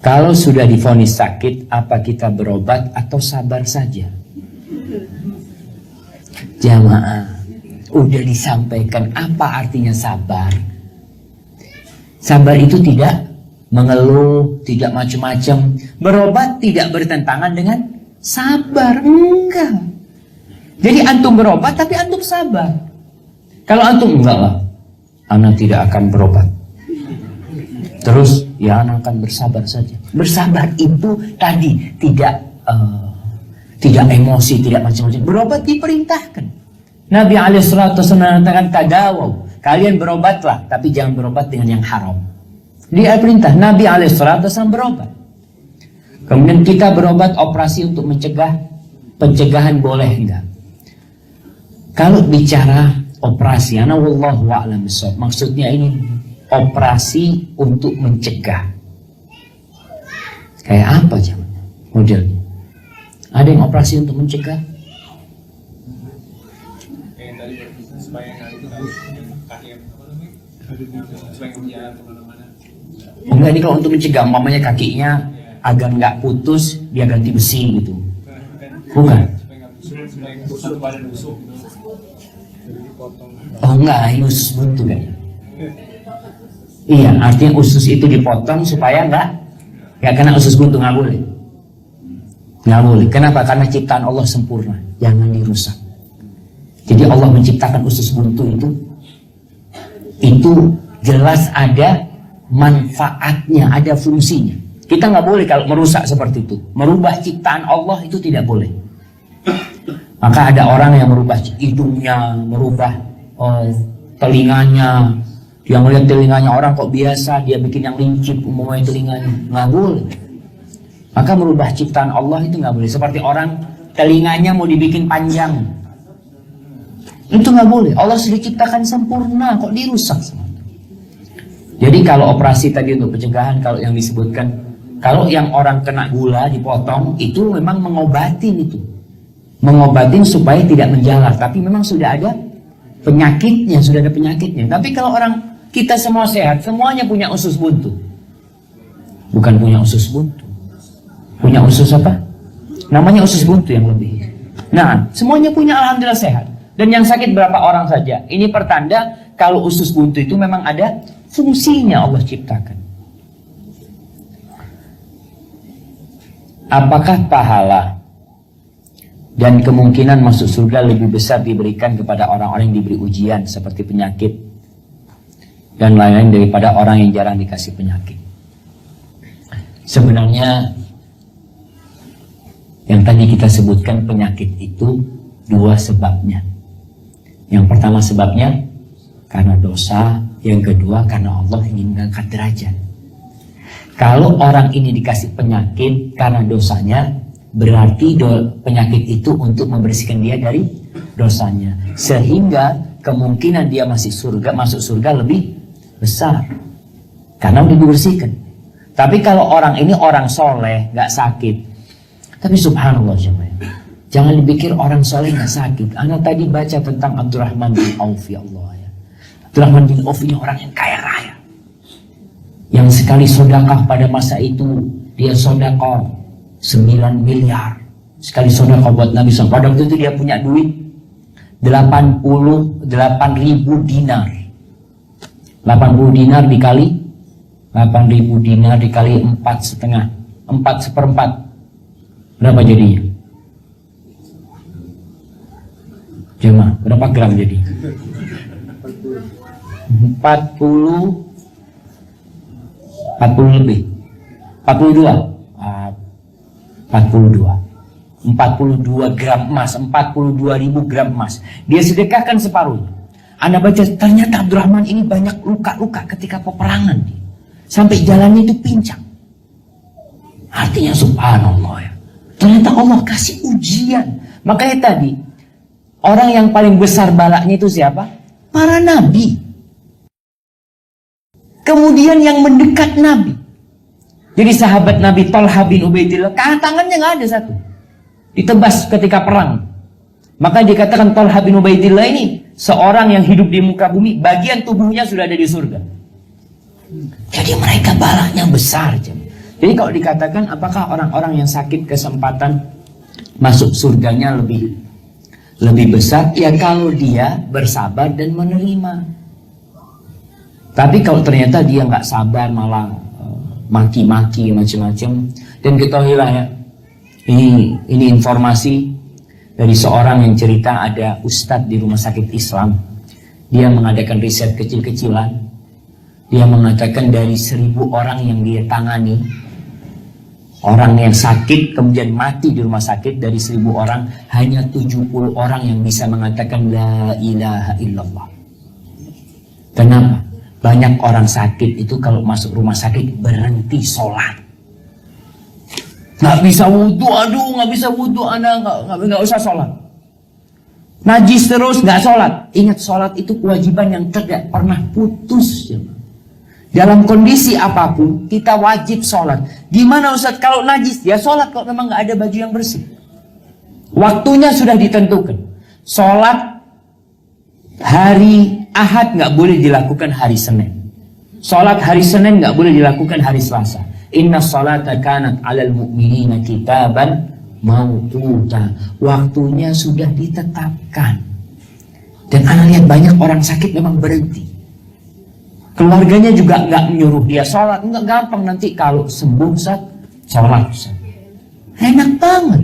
Kalau sudah divonis sakit, apa kita berobat atau sabar saja? Jamaah, udah disampaikan apa artinya sabar. Sabar itu tidak mengeluh, tidak macam-macam. Berobat tidak bertentangan dengan sabar, enggak. Jadi antum berobat tapi antum sabar. Kalau antum enggak lah, anak tidak akan berobat. Terus ya anak akan bersabar saja. Bersabar itu tadi tidak emosi, tidak macam-macam. Berobat diperintahkan. Nabi alaihissalatu wasallam mengatakan tadawaw, kalian berobatlah, tapi jangan berobat dengan yang haram. Dia perintah Nabi alaihissalatu wasallam berobat. Kemudian kita berobat operasi untuk mencegah, pencegahan boleh enggak? Kalau bicara operasi, ana wallahu a'lam bishawab, maksudnya ini operasi untuk mencegah. Kayak apa jamannya? Modelnya. Ada yang operasi untuk mencegah? Kayak tadi supaya enggak, ini kalau untuk mencegah, umpamanya kakinya agar nggak putus, dia ganti besi gitu. Bukan. Oh enggak, ini usus buntu kan? Iya, artinya usus itu dipotong supaya nggak kena usus buntu, nggak boleh. Nggak boleh. Kenapa? Karena ciptaan Allah sempurna, jangan dirusak. Jadi Allah menciptakan usus buntu itu jelas ada manfaatnya, ada fungsinya. Kita nggak boleh kalau merusak seperti itu, merubah ciptaan Allah itu tidak boleh. Maka ada orang yang merubah hidungnya, merubah telinganya. Dia ngeliat telinganya orang kok biasa, dia bikin yang lincip umumnya telinganya, nggak boleh. Maka merubah ciptaan Allah itu nggak boleh. Seperti orang telinganya mau dibikin panjang, itu nggak boleh. Allah sudah ciptakan sempurna, kok dirusak semua. Jadi kalau operasi tadi untuk pencegahan, kalau yang disebutkan, kalau yang orang kena gula dipotong, itu memang mengobatin itu. Mengobatin supaya tidak menjalar, tapi memang sudah ada penyakitnya, sudah ada penyakitnya. Tapi kalau orang kita semua sehat, semuanya punya usus buntu. Bukan punya usus buntu. Punya usus apa? Namanya usus buntu yang lebih. Nah, semuanya punya alhamdulillah sehat. Dan yang sakit berapa orang saja. Ini pertanda kalau usus buntu itu memang ada fungsinya Allah ciptakan. Apakah pahala dan kemungkinan masuk surga lebih besar diberikan kepada orang-orang yang diberi ujian seperti penyakit dan lain-lain daripada orang yang jarang dikasih penyakit? Sebenarnya yang tadi kita sebutkan, penyakit itu dua sebabnya. Yang pertama sebabnya karena dosa, yang kedua karena Allah ingin mengangkat derajat. Kalau orang ini dikasih penyakit karena dosanya, berarti penyakit itu untuk membersihkan dia dari dosanya, sehingga kemungkinan dia masuk surga lebih besar karena udah dibersihkan. Tapi kalau orang ini orang soleh, nggak sakit. Tapi subhanallah jangan dipikir orang soleh nggak sakit. Anak tadi baca tentang Abdurrahman bin Auf, ya Allah ya. Abdurrahman bin Auf ini orang yang kaya raya, yang sekali sedekah pada masa itu dia sedekah 9 miliar sekali sedekah buat Nabi SAW. Pada waktu itu dia punya duit 88.000 dinar. 80 dinar dikali 8.000 dinar dikali 4,5 berapa jadinya? Jemaah, berapa gram jadi? 40 lebih 42 gram emas, 42.000 gram emas. Dia sedekahkan separuh. Anda baca, ternyata Abdurrahman ini banyak luka-luka ketika peperangan. Sampai jalannya itu pincang. Artinya subhanallah ya. Ternyata Allah kasih ujian. Makanya tadi, orang yang paling besar balaknya itu siapa? Para nabi. Kemudian yang mendekat Nabi. Jadi sahabat Nabi Thalha bin Ubaidillah, tangannya nggak ada satu. Ditebas ketika perang. Maka dikatakan Thalha bin Ubaidillah ini seorang yang hidup di muka bumi, bagian tubuhnya sudah ada di surga. Jadi mereka balanya besar. Jadi kalau dikatakan apakah orang-orang yang sakit kesempatan masuk surganya lebih besar? Ya kalau dia bersabar dan menerima. Tapi kalau ternyata dia nggak sabar malah maki-maki macam-macam, dan ketahuilah ya, ini informasi dari seorang yang cerita, ada ustadz di rumah sakit Islam. Dia mengadakan riset kecil-kecilan. Dia mengatakan dari 1000 orang yang dia tangani, orang yang sakit kemudian mati di rumah sakit, dari 1000 orang hanya 70 orang yang bisa mengatakan la ilaha illallah. Kenapa? Banyak orang sakit itu kalau masuk rumah sakit berhenti sholat. Nggak bisa wudhu, nggak bisa wudhu, Anda nggak usah sholat. Najis terus, nggak sholat. Ingat, sholat itu kewajiban yang tidak pernah putus. Dalam kondisi apapun, kita wajib sholat. Gimana Ustaz kalau najis? Ya sholat kalau memang nggak ada baju yang bersih. Waktunya sudah ditentukan. Sholat hari Ahad nggak boleh dilakukan hari Senin. Sholat hari Senin nggak boleh dilakukan hari Selasa. Inna sholata kanat alal mu'minina kitaban mauquta. Waktunya sudah ditetapkan. Dan Anda lihat banyak orang sakit memang berhenti. Keluarganya juga nggak menyuruh dia sholat. Nggak, gampang nanti kalau sembuh sholat. Enak banget.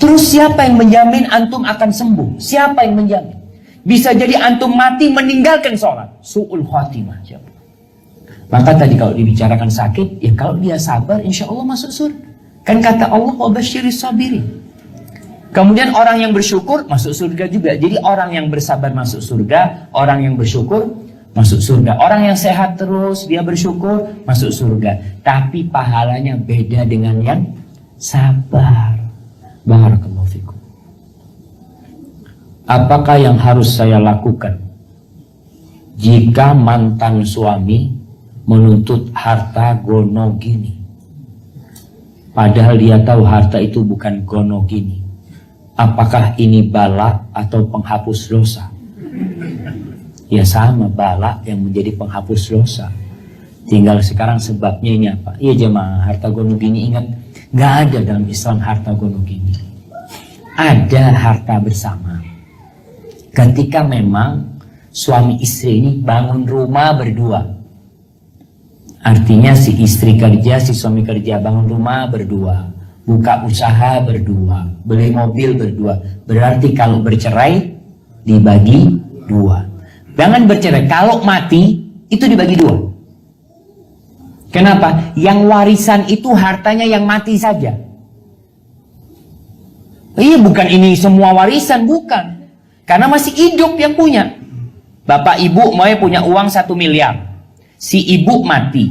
Terus siapa yang menjamin antum akan sembuh? Siapa yang menjamin? Bisa jadi antum mati meninggalkan sholat. Su'ul khatimah. Maka tadi kalau dibicarakan sakit, ya kalau dia sabar, insya Allah masuk surga. Kan kata Allah, wa basyiris sabirin. Kemudian orang yang bersyukur masuk surga juga. Jadi orang yang bersabar masuk surga, orang yang bersyukur masuk surga. Orang yang sehat terus, dia bersyukur masuk surga. Tapi pahalanya beda dengan yang sabar. Barakallahu fikum. Apakah yang harus saya lakukan jika mantan suami menuntut harta gono gini? Padahal dia tahu harta itu bukan gono gini. Apakah ini bala atau penghapus dosa? Ya sama, bala yang menjadi penghapus dosa. Tinggal sekarang sebabnya ini apa? Iya jemaah, harta gono gini, ingat, nggak ada dalam Islam harta gono gini. Ada harta bersama. Ketika memang suami istri ini bangun rumah berdua. Artinya si istri kerja, si suami kerja, bangun rumah berdua, buka usaha berdua, beli mobil berdua. Berarti kalau bercerai dibagi 2. Jangan bercerai, kalau mati itu dibagi 2. Kenapa? Yang warisan itu hartanya yang mati saja. Iya, bukan ini semua warisan, bukan. Karena masih hidup yang punya. Bapak ibu mau punya uang 1 miliar. Si ibu mati.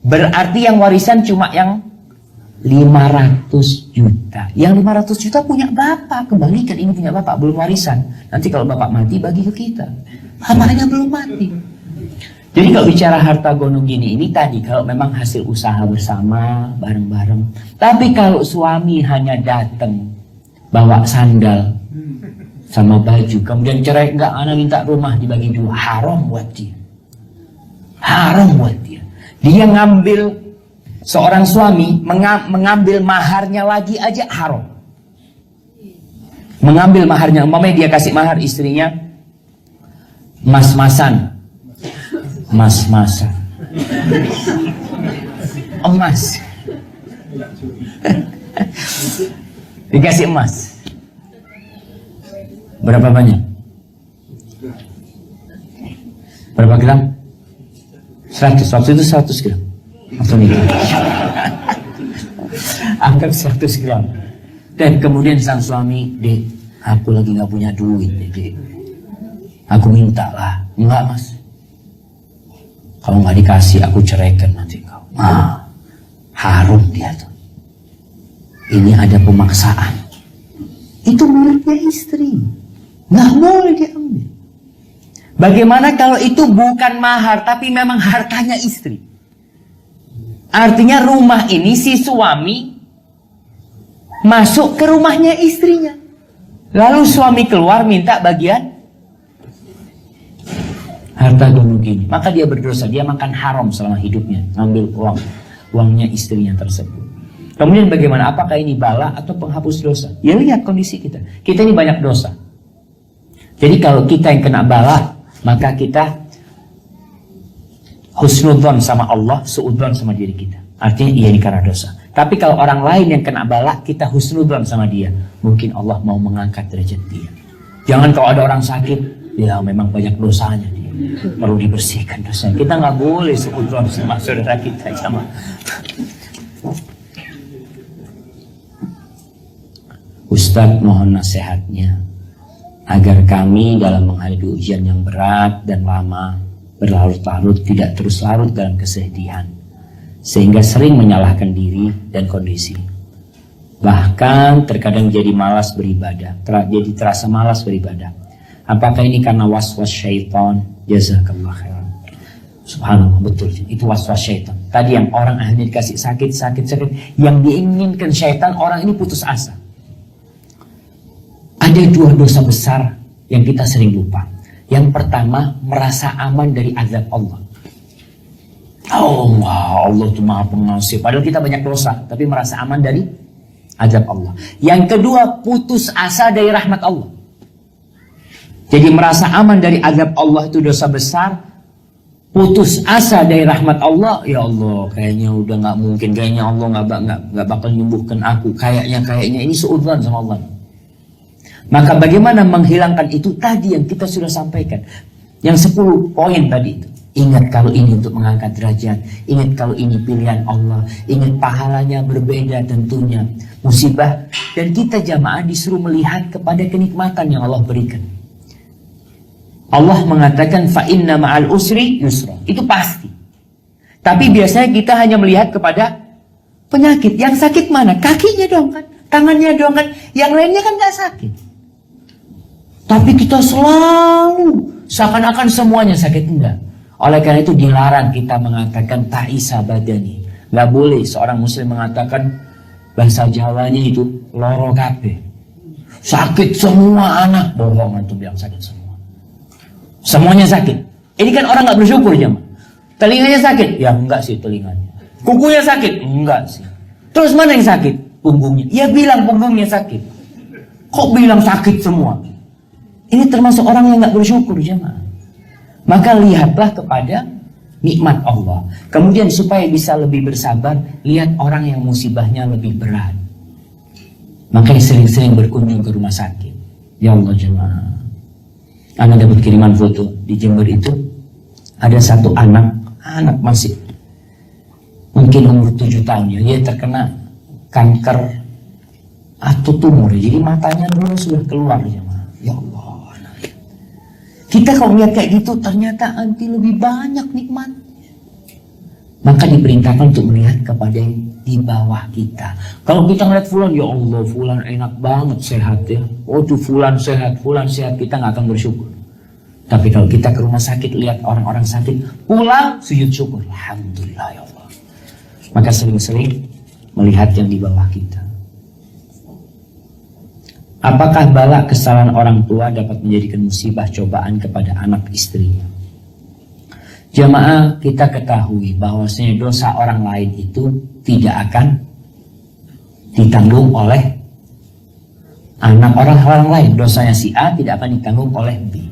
Berarti yang warisan cuma yang 500 juta. Yang 500 juta punya bapak. Kembalikan, ini punya bapak, belum warisan. Nanti kalau bapak mati bagi ke kita. Bapaknya belum mati. Jadi kalau bicara harta gono gini, ini tadi kalau memang hasil usaha bersama, bareng-bareng. Tapi kalau suami hanya datang bawa sandal sama baju, kemudian cerai, enggak, anak minta rumah dibagi 2, haram buat dia. Haram buat dia. Dia ngambil, seorang suami mengambil maharnya lagi aja haram. Mengambil maharnya, umpamanya dia kasih mahar istrinya mas-masan. Mas-masan. Emas. Dikasih emas. Berapa banyak? Berapa gram? 100. Waktu itu 100 gram. Waktu nikah. Anggap 100 gram. Dan kemudian sang suami, Dek, aku lagi gak punya duit, Dek. Aku minta lah. Enggak, Mas. Kalau nggak dikasih, aku ceraikan nanti kau. Harum dia tuh. Ini ada pemaksaan. Itu miliknya istri. Nggak boleh diambil. Bagaimana kalau itu bukan mahar, tapi memang hartanya istri? Artinya rumah ini si suami masuk ke rumahnya istrinya. Lalu suami keluar minta bagian harta gunung ini. Maka dia berdosa, dia makan haram selama hidupnya. Ngambil uangnya istrinya tersebut. Kemudian bagaimana? Apakah ini bala atau penghapus dosa? Ya lihat kondisi kita. Kita ini banyak dosa. Jadi kalau kita yang kena bala, maka kita husnudzon sama Allah, suudzon sama diri kita. Artinya iya ini karena dosa. Tapi kalau orang lain yang kena bala, kita husnudzon sama dia. Mungkin Allah mau mengangkat derajat dia. Jangan kalau ada orang sakit, ya memang banyak dosanya dia. Perlu dibersihkan dosanya. Kita nggak boleh suudzon sama saudara kita sama. Ustadz mohon nasihatnya agar kami dalam menghadapi ujian yang berat dan lama berlarut-larut tidak terus larut dalam kesedihan sehingga sering menyalahkan diri dan kondisi, bahkan terkadang jadi malas beribadah, jadi terasa malas beribadah. Apakah ini karena waswas syaitan? Jazakallah khairan. Subhanallah, betul, itu waswas syaitan. Tadi yang orang akhirnya dikasih sakit, yang diinginkan syaitan, orang ini putus asa. Ada dua dosa besar yang kita sering lupa. Yang pertama, merasa aman dari azab Allah. Allah itu maha pengasih. Padahal kita banyak dosa, tapi merasa aman dari azab Allah. Yang kedua, putus asa dari rahmat Allah. Jadi merasa aman dari azab Allah itu dosa besar. Putus asa dari rahmat Allah, ya Allah, kayaknya udah nggak mungkin, kayaknya Allah nggak bakal nyembuhkan aku. Kayaknya ini suudzon sama Allah. Maka bagaimana menghilangkan itu tadi yang kita sudah sampaikan. Yang 10 poin tadi itu. Ingat kalau ini untuk mengangkat derajat. Ingat kalau ini pilihan Allah. Ingat pahalanya berbeda tentunya. Musibah. Dan kita jamaah disuruh melihat kepada kenikmatan yang Allah berikan. Allah mengatakan fa inna ma'al usri yusra. Itu pasti. Tapi biasanya kita hanya melihat kepada penyakit. Yang sakit mana? Kakinya doang kan. Tangannya doang kan. Yang lainnya kan gak sakit. Tapi kita selalu seakan-akan semuanya sakit. Enggak. Oleh karena itu dilarang kita mengatakan ta'isa badani. Gak boleh seorang muslim mengatakan bahasa Jawanya itu loro kabeh. Sakit semua anak. Bohong antum bilang sakit semua. Semuanya sakit. Ini kan orang gak bersyukur jemaah. Telinganya sakit? Ya enggak sih telinganya. Kukunya sakit? Enggak sih. Terus mana yang sakit? Punggungnya. Ya bilang punggungnya sakit. Kok bilang sakit semua? Ini termasuk orang yang gak bersyukur jemaah. Maka lihatlah kepada nikmat Allah. Kemudian supaya bisa lebih bersabar, lihat orang yang musibahnya lebih berat. Makanya sering-sering berkunjung ke rumah sakit. Ya Allah jemaah. Anda dapat kiriman foto di Jember itu. Ada satu anak masih mungkin umur 7 tahun ya. Dia terkena kanker atau tumor. Jadi matanya dulu sudah keluar jemaah. Ya Allah. Kita kalau lihat kayak gitu ternyata anti lebih banyak nikmat. Maka diperintahkan untuk melihat kepada yang di bawah kita. Kalau kita ngeliat fulan, ya Allah fulan enak banget sehat ya. Oh tuh fulan sehat, kita nggak akan bersyukur. Tapi kalau kita ke rumah sakit lihat orang-orang sakit, pulang sujud syukur. Alhamdulillah ya Allah. Maka sering-sering melihat yang di bawah kita. Apakah bala kesalahan orang tua dapat menjadikan musibah cobaan kepada anak istrinya? Jamaah, kita ketahui bahwasanya dosa orang lain itu tidak akan ditanggung oleh anak orang lain. Dosanya si A tidak akan ditanggung oleh B.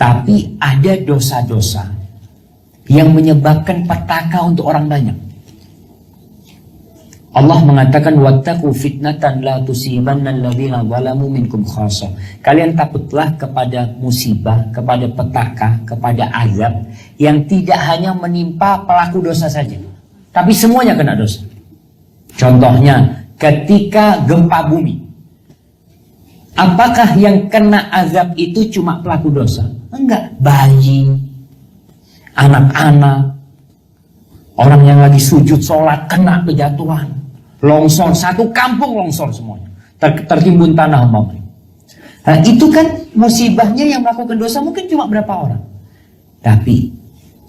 Tapi ada dosa-dosa yang menyebabkan petaka untuk orang banyak. Allah mengatakan wattaqu fitnatan la tusibanna alladziina zalamu minkum khassah. Kalian takutlah kepada musibah, kepada petaka, kepada azab yang tidak hanya menimpa pelaku dosa saja, tapi semuanya kena dosa. Contohnya ketika gempa bumi. Apakah yang kena azab itu cuma pelaku dosa? Enggak, bayi, anak-anak, orang yang lagi sujud sholat kena kejatuhan. Longsor, satu kampung longsor semuanya. Tertimbun tanah umpamanya. Nah itu kan musibahnya yang melakukan dosa mungkin cuma berapa orang. Tapi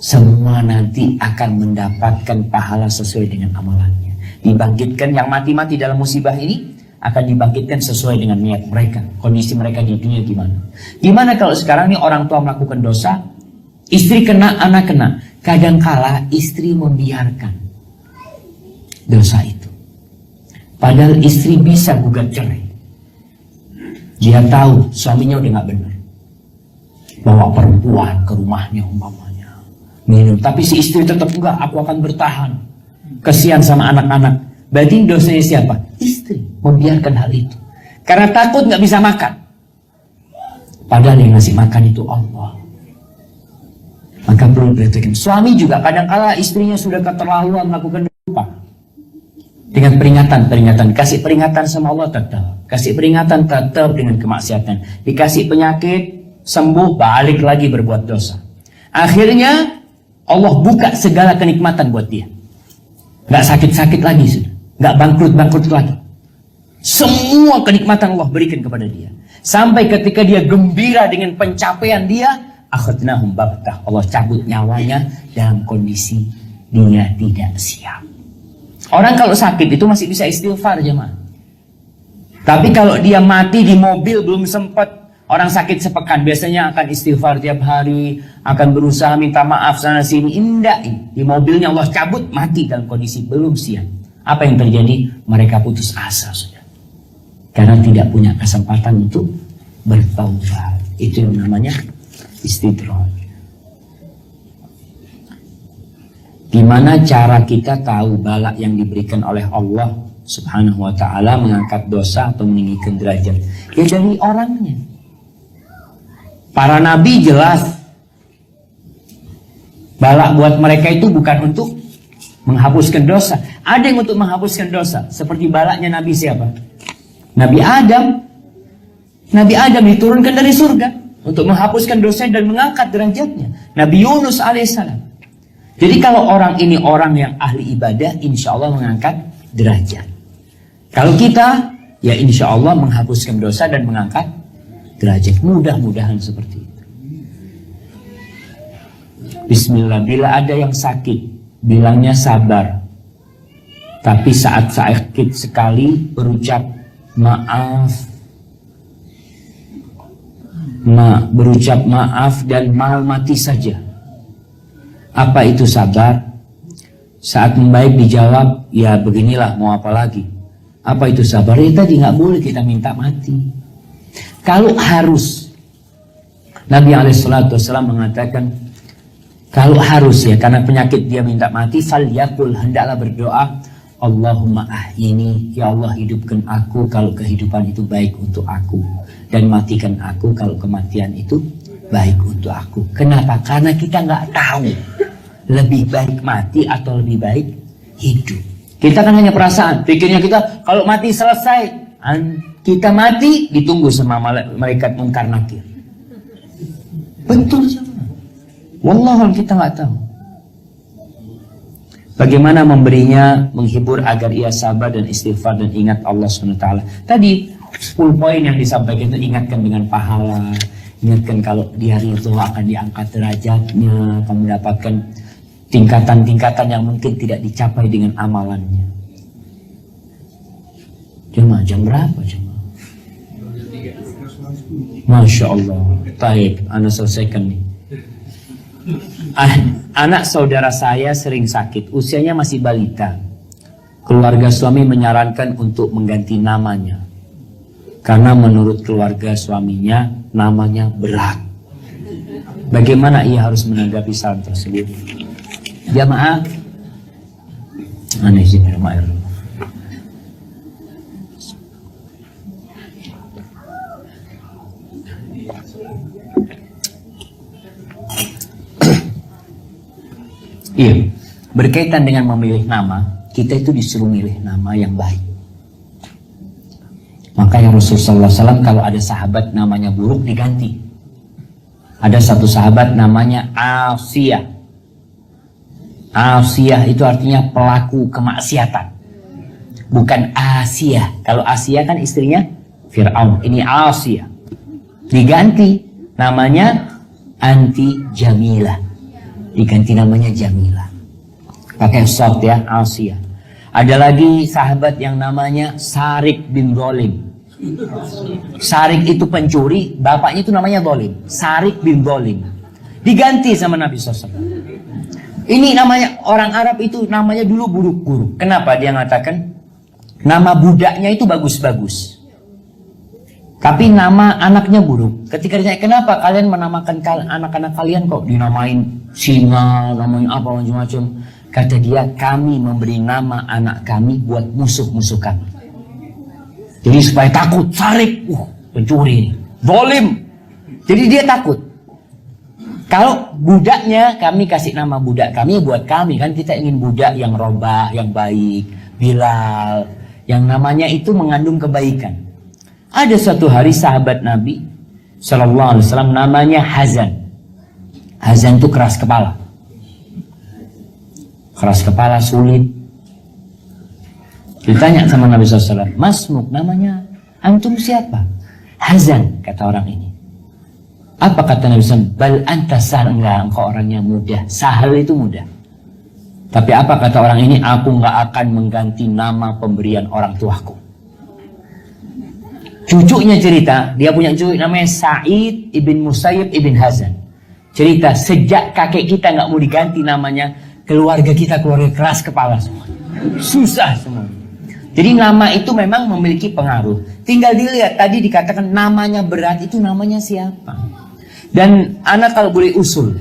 semua nanti akan mendapatkan pahala sesuai dengan amalannya. Dibangkitkan yang mati-mati dalam musibah ini akan dibangkitkan sesuai dengan niat mereka. Kondisi mereka di dunia gimana? Gimana kalau sekarang nih orang tua melakukan dosa, istri kena, anak kena. Kadangkala istri membiarkan dosa itu. Padahal istri bisa gugat cerai. Dia tahu suaminya udah gak benar. Bawa perempuan ke rumahnya umpamanya. Minum. Tapi si istri tetap enggak, aku akan bertahan. Kesian sama anak-anak. Berarti dosanya siapa? Istri. Membiarkan hal itu. Karena takut gak bisa makan. Padahal yang ngasih makan itu Allah. Maka perlu diperhatikan. Suami juga kadang-kala istrinya sudah keterlaluan melakukan lupa. Dengan peringatan. Kasih peringatan sama Allah tetap. Kasih peringatan tetap dengan kemaksiatan. Dikasih penyakit, sembuh, balik lagi berbuat dosa. Akhirnya Allah buka segala kenikmatan buat dia. Gak sakit-sakit lagi sudah. Gak bangkrut-bangkrut lagi. Semua kenikmatan Allah berikan kepada dia. Sampai ketika dia gembira dengan pencapaian dia, akhadnahum baghtah. Allah cabut nyawanya dalam kondisi dia tidak siap. Orang kalau sakit itu masih bisa istighfar jemaah. Tapi kalau dia mati di mobil belum sempat, orang sakit sepekan biasanya akan istighfar tiap hari, akan berusaha minta maaf sana sini. Indah, di mobilnya Allah cabut, mati dalam kondisi belum siap. Apa yang terjadi? Mereka putus asa sudah. Karena tidak punya kesempatan untuk bertaubat. Itu yang namanya istidraj. Gimana cara kita tahu bala yang diberikan oleh Allah Subhanahu wa ta'ala mengangkat dosa atau meninggikan derajat? Ya dari orangnya. Para nabi jelas bala buat mereka itu bukan untuk menghapuskan dosa. Ada yang untuk menghapuskan dosa. Seperti balanya Nabi siapa? Nabi Adam. Nabi Adam diturunkan dari surga untuk menghapuskan dosa dan mengangkat derajatnya. Nabi Yunus alaihissalam. Jadi kalau orang ini orang yang ahli ibadah, insya Allah mengangkat derajat. Kalau kita, ya insya Allah menghapuskan dosa dan mengangkat derajat. Mudah-mudahan seperti itu. Bismillah, bila ada yang sakit, bilangnya sabar. Tapi saat sakit sekali, berucap maaf. Berucap maaf dan mau mati saja. Apa itu sabar? Saat membaik dijawab, ya beginilah mau apa lagi. Apa itu sabar? Ya tadi nggak boleh kita minta mati. Kalau harus, Nabi SAW mengatakan, kalau harus ya karena penyakit dia minta mati, falyaqul, hendaklah berdoa, Allahumma ahyini, ya Allah hidupkan aku kalau kehidupan itu baik untuk aku, dan matikan aku kalau kematian itu baik untuk aku. Kenapa? Karena kita nggak tahu lebih baik mati atau lebih baik hidup. Kita kan hanya perasaan, pikirnya kita kalau mati selesai, kita mati ditunggu sama malaikat mungkar nakir. Betul sama. Wallahualam kita nggak tahu. Bagaimana memberinya, menghibur agar ia sabar dan istighfar dan ingat Allah SWT. Tadi 10 poin yang disampaikan itu, ingatkan dengan pahala. Ingatkan kalau di hari itu akan diangkat derajatnya, akan mendapatkan tingkatan-tingkatan yang mungkin tidak dicapai dengan amalannya. Jemaah, jam berapa jemaah? Masya Allah. Baik, anak selesaikan nih. Anak saudara saya sering sakit, usianya masih balita. Keluarga suami menyarankan untuk mengganti namanya. Karena menurut keluarga suaminya namanya berat. Bagaimana ia harus menanggapi saran tersebut? Jamaah, aneh sih minum air. Iya, berkaitan dengan memilih nama, kita itu disuruh milih nama yang baik. Makanya Rasulullah SAW kalau ada sahabat namanya buruk diganti. Ada satu sahabat namanya Asiyah. Asiyah itu artinya pelaku kemaksiatan. Bukan Asiyah. Kalau Asiyah kan istrinya Fir'aun. Ini Asiyah. Diganti namanya anti Jamilah. Diganti namanya Jamilah. Pakai short ya, Asia. Ada lagi sahabat yang namanya Sarik bin Zolim. Sarik itu pencuri, bapaknya itu namanya Zolim. Sarik bin Zolim. Diganti sama Nabi SAW. Ini namanya, orang Arab itu namanya dulu buruk guru. Kenapa dia mengatakan nama budaknya itu bagus-bagus, tapi nama anaknya buruk. Ketika ditanya kenapa kalian menamakan anak-anak kalian kok dinamain singa, namain apa macam-macam, kata dia, kami memberi nama anak kami buat musuh-musuh kami. Jadi supaya takut, Sarik, pencuri, zalim. Jadi dia takut. Kalau budaknya, kami kasih nama budak kami buat kami. Kan kita ingin budak yang robah, yang baik, Bilal, yang namanya itu mengandung kebaikan. Ada suatu hari sahabat Nabi SAW namanya Hazan. Hazan itu keras kepala. Keras kepala, sulit. Ditanya sama Nabi SAW, Masmuk namanya, antum siapa? Hazan, kata orang ini. Apa kata Nabi SAW? Bal anta sahal, enggak, engkau orangnya mudah. Sahal itu mudah. Tapi apa kata orang ini? Aku enggak akan mengganti nama pemberian orang tuaku. Cucunya cerita, dia punya cucu namanya Sa'id ibn Musayyib ibn Hazan. Cerita, sejak kakek kita enggak mau diganti namanya, keluarga kita keluarga keras kepala semua. Susah semua. Jadi nama itu memang memiliki pengaruh. Tinggal dilihat, tadi dikatakan namanya berat, itu namanya siapa. Dan anak kalau boleh usul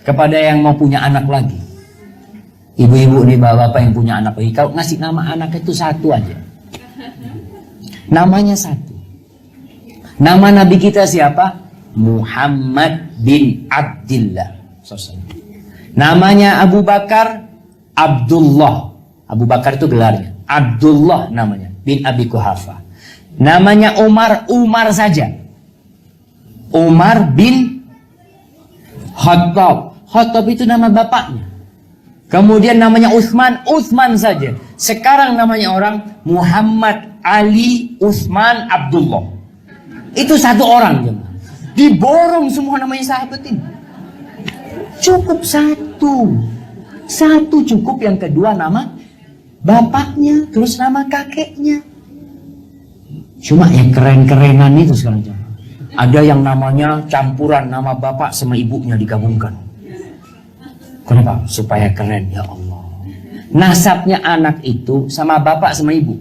kepada yang mau punya anak lagi. Ibu-ibu nih, bapak-bapak yang punya anak lagi, kalau ngasih nama anak itu satu aja. Namanya satu. Nama Nabi kita siapa? Muhammad bin Abdillah. Namanya Abu Bakar, Abdullah. Abu Bakar itu gelarnya. Abdullah namanya, bin Abi Quhafa. Namanya Umar, Umar saja. Umar bin Khattab. Khattab itu nama bapaknya. Kemudian namanya Utsman, Utsman saja. Sekarang namanya orang Muhammad Ali Utsman Abdullah. Itu satu orang. Diborong semua namanya sahabat ini. Cukup satu. Satu cukup, yang kedua nama bapaknya, terus nama kakeknya. Cuma yang keren-kerenan itu sekarang. Ada yang namanya campuran nama bapak sama ibunya digabungkan. Kenapa? Supaya keren, ya Allah. Nasabnya anak itu sama bapak sama ibu.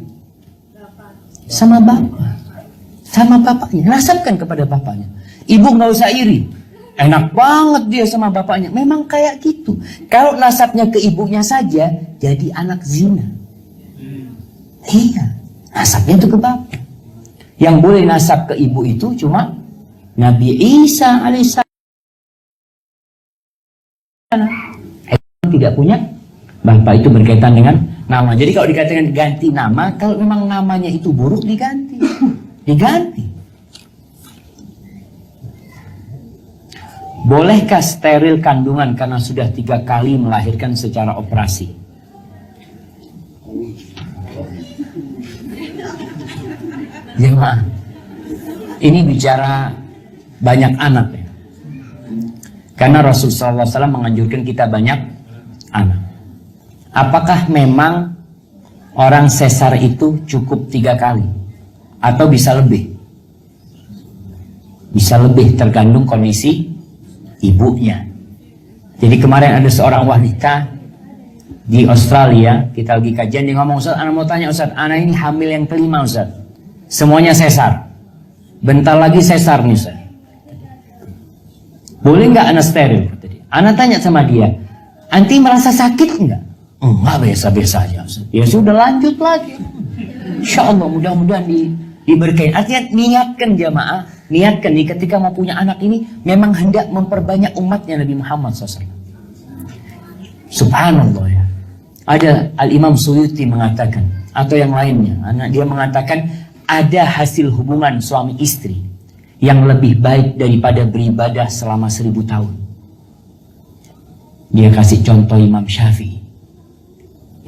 Sama bapak. Sama bapaknya. Nasabkan kepada bapaknya. Ibu nggak usah iri. Enak banget dia sama bapaknya. Memang kayak gitu. Kalau nasabnya ke ibunya saja, jadi anak zina. Iya, nasabnya itu ke bapak. Yang boleh nasab ke ibu itu cuma Nabi Isa alaihissalam. Tidak punya bapak, itu berkaitan dengan nama. Jadi kalau dikatakan ganti nama, kalau memang namanya itu buruk, diganti. Diganti. Bolehkah steril kandungan karena sudah 3 kali melahirkan secara operasi? Jemaah, ini bicara banyak anak ya. Karena Rasulullah SAW menganjurkan kita banyak anak. Apakah memang orang sesar itu cukup 3 kali? Atau bisa lebih? Bisa lebih, tergantung kondisi ibunya. Jadi kemarin ada seorang wanita di Australia, kita lagi kajian, dia ngomong, Ustaz, anak mau tanya Ustaz, anak ini hamil yang kelima Ustaz, semuanya sesar, bentar lagi sesar nih Ustaz, boleh nggak anak steril? Anak tanya sama dia, anti merasa sakit nggak? Enggak, biasa-biasa aja Ustaz. Ya sudah, lanjut lagi. Insya Allah mudah-mudahan diberkahi. Artinya niatkan jamaah, niatkan nih ketika mau punya anak ini memang hendak memperbanyak umatnya Nabi Muhammad SAW. Subhanallah ya. Ada Al-Imam Suyuti mengatakan, atau yang lainnya, dia mengatakan ada hasil hubungan suami istri yang lebih baik daripada beribadah selama 1000 tahun. Dia kasih contoh Imam Syafi'i.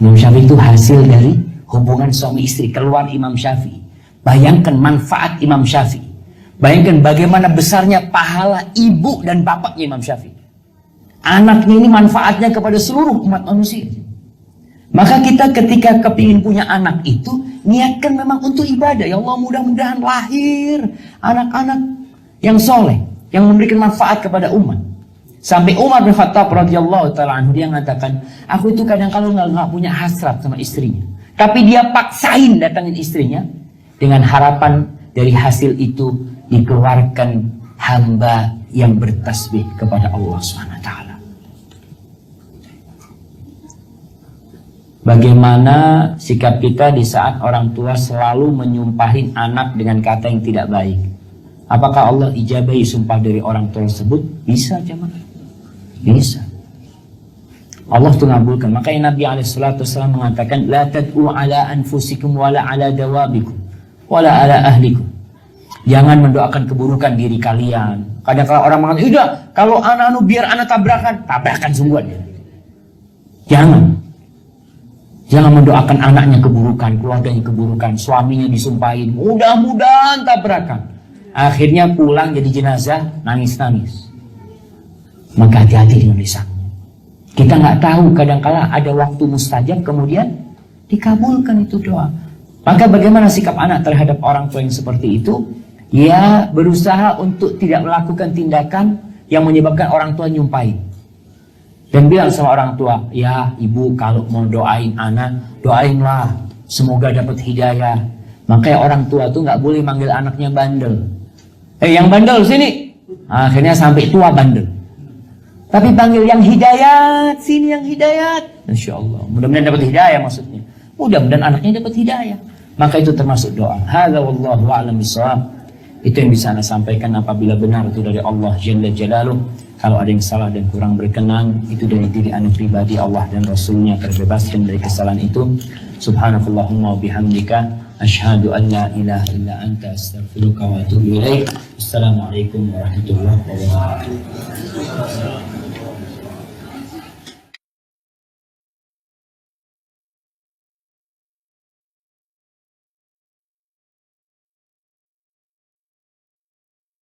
Imam Syafi'i itu hasil dari hubungan suami istri, keluar Imam Syafi'i. Bayangkan manfaat Imam Syafi'i. Bayangkan bagaimana besarnya pahala ibu dan bapaknya Imam Syafi'i. Anaknya ini manfaatnya kepada seluruh umat manusia. Maka kita ketika kepingin punya anak itu, niatkan memang untuk ibadah. Ya Allah, mudah-mudahan lahir anak-anak yang soleh, yang memberikan manfaat kepada umat. Sampai Umar bin Khattab radhiyallahu ta'ala anhu, dia mengatakan, aku itu kadang kalau nggak punya hasrat sama istrinya, tapi dia paksain datangin istrinya dengan harapan dari hasil itu dikeluarkan hamba yang bertasbih kepada Allah SWT. Bagaimana sikap kita di saat orang tua selalu menyumpahin anak dengan kata yang tidak baik? Apakah Allah ijabahi sumpah dari orang tua tersebut? Bisa, jemaah. Bisa. Allah tuh ngabulkan. Makanya Nabi SAW mengatakan, la tad'u ala anfusikum wala ala dawabikum wala ala ahlikum. Jangan mendoakan keburukan diri kalian. Kadang-kadang orang mengatakan, udah, kalau anak biar anak tabrakan sungguhan. Jangan mendoakan anaknya keburukan, keluarganya keburukan, suaminya disumpahin, mudah-mudahan tabrakan. Akhirnya pulang jadi jenazah, nangis-nangis. Maka hati-hati dengan lisan. Kita nggak tahu kadang-kala ada waktu mustajab kemudian dikabulkan itu doa. Maka bagaimana sikap anak terhadap orang tua yang seperti itu? Ya berusaha untuk tidak melakukan tindakan yang menyebabkan orang tua nyumpahin. Dan bilang sama orang tua, ya ibu kalau mau doain anak, doainlah semoga dapat hidayah. Makanya orang tua tuh nggak boleh manggil anaknya bandel. Yang bandel sini. Akhirnya sampai tua bandel. Tapi panggil yang hidayat, sini yang hidayat. Insya Allah, mudah-mudahan dapat hidayah maksudnya. Mudah-mudahan anaknya dapat hidayah. Maka itu termasuk doa. Hadza wallahu a'lam bishawab. Itu yang bisa Anda sampaikan apabila benar itu dari Allah Jalla Jalaluh. Kalau ada yang salah dan kurang berkenan, itu dari diri Anda pribadi. Allah dan Rasulnya terbebaskan dari kesalahan itu. Subhanakallahumma wa bihamdika asyhadu an la ilaha illa anta astaghfiruka wa atubu ilaik. Assalamualaikum warahmatullahi wabarakatuh.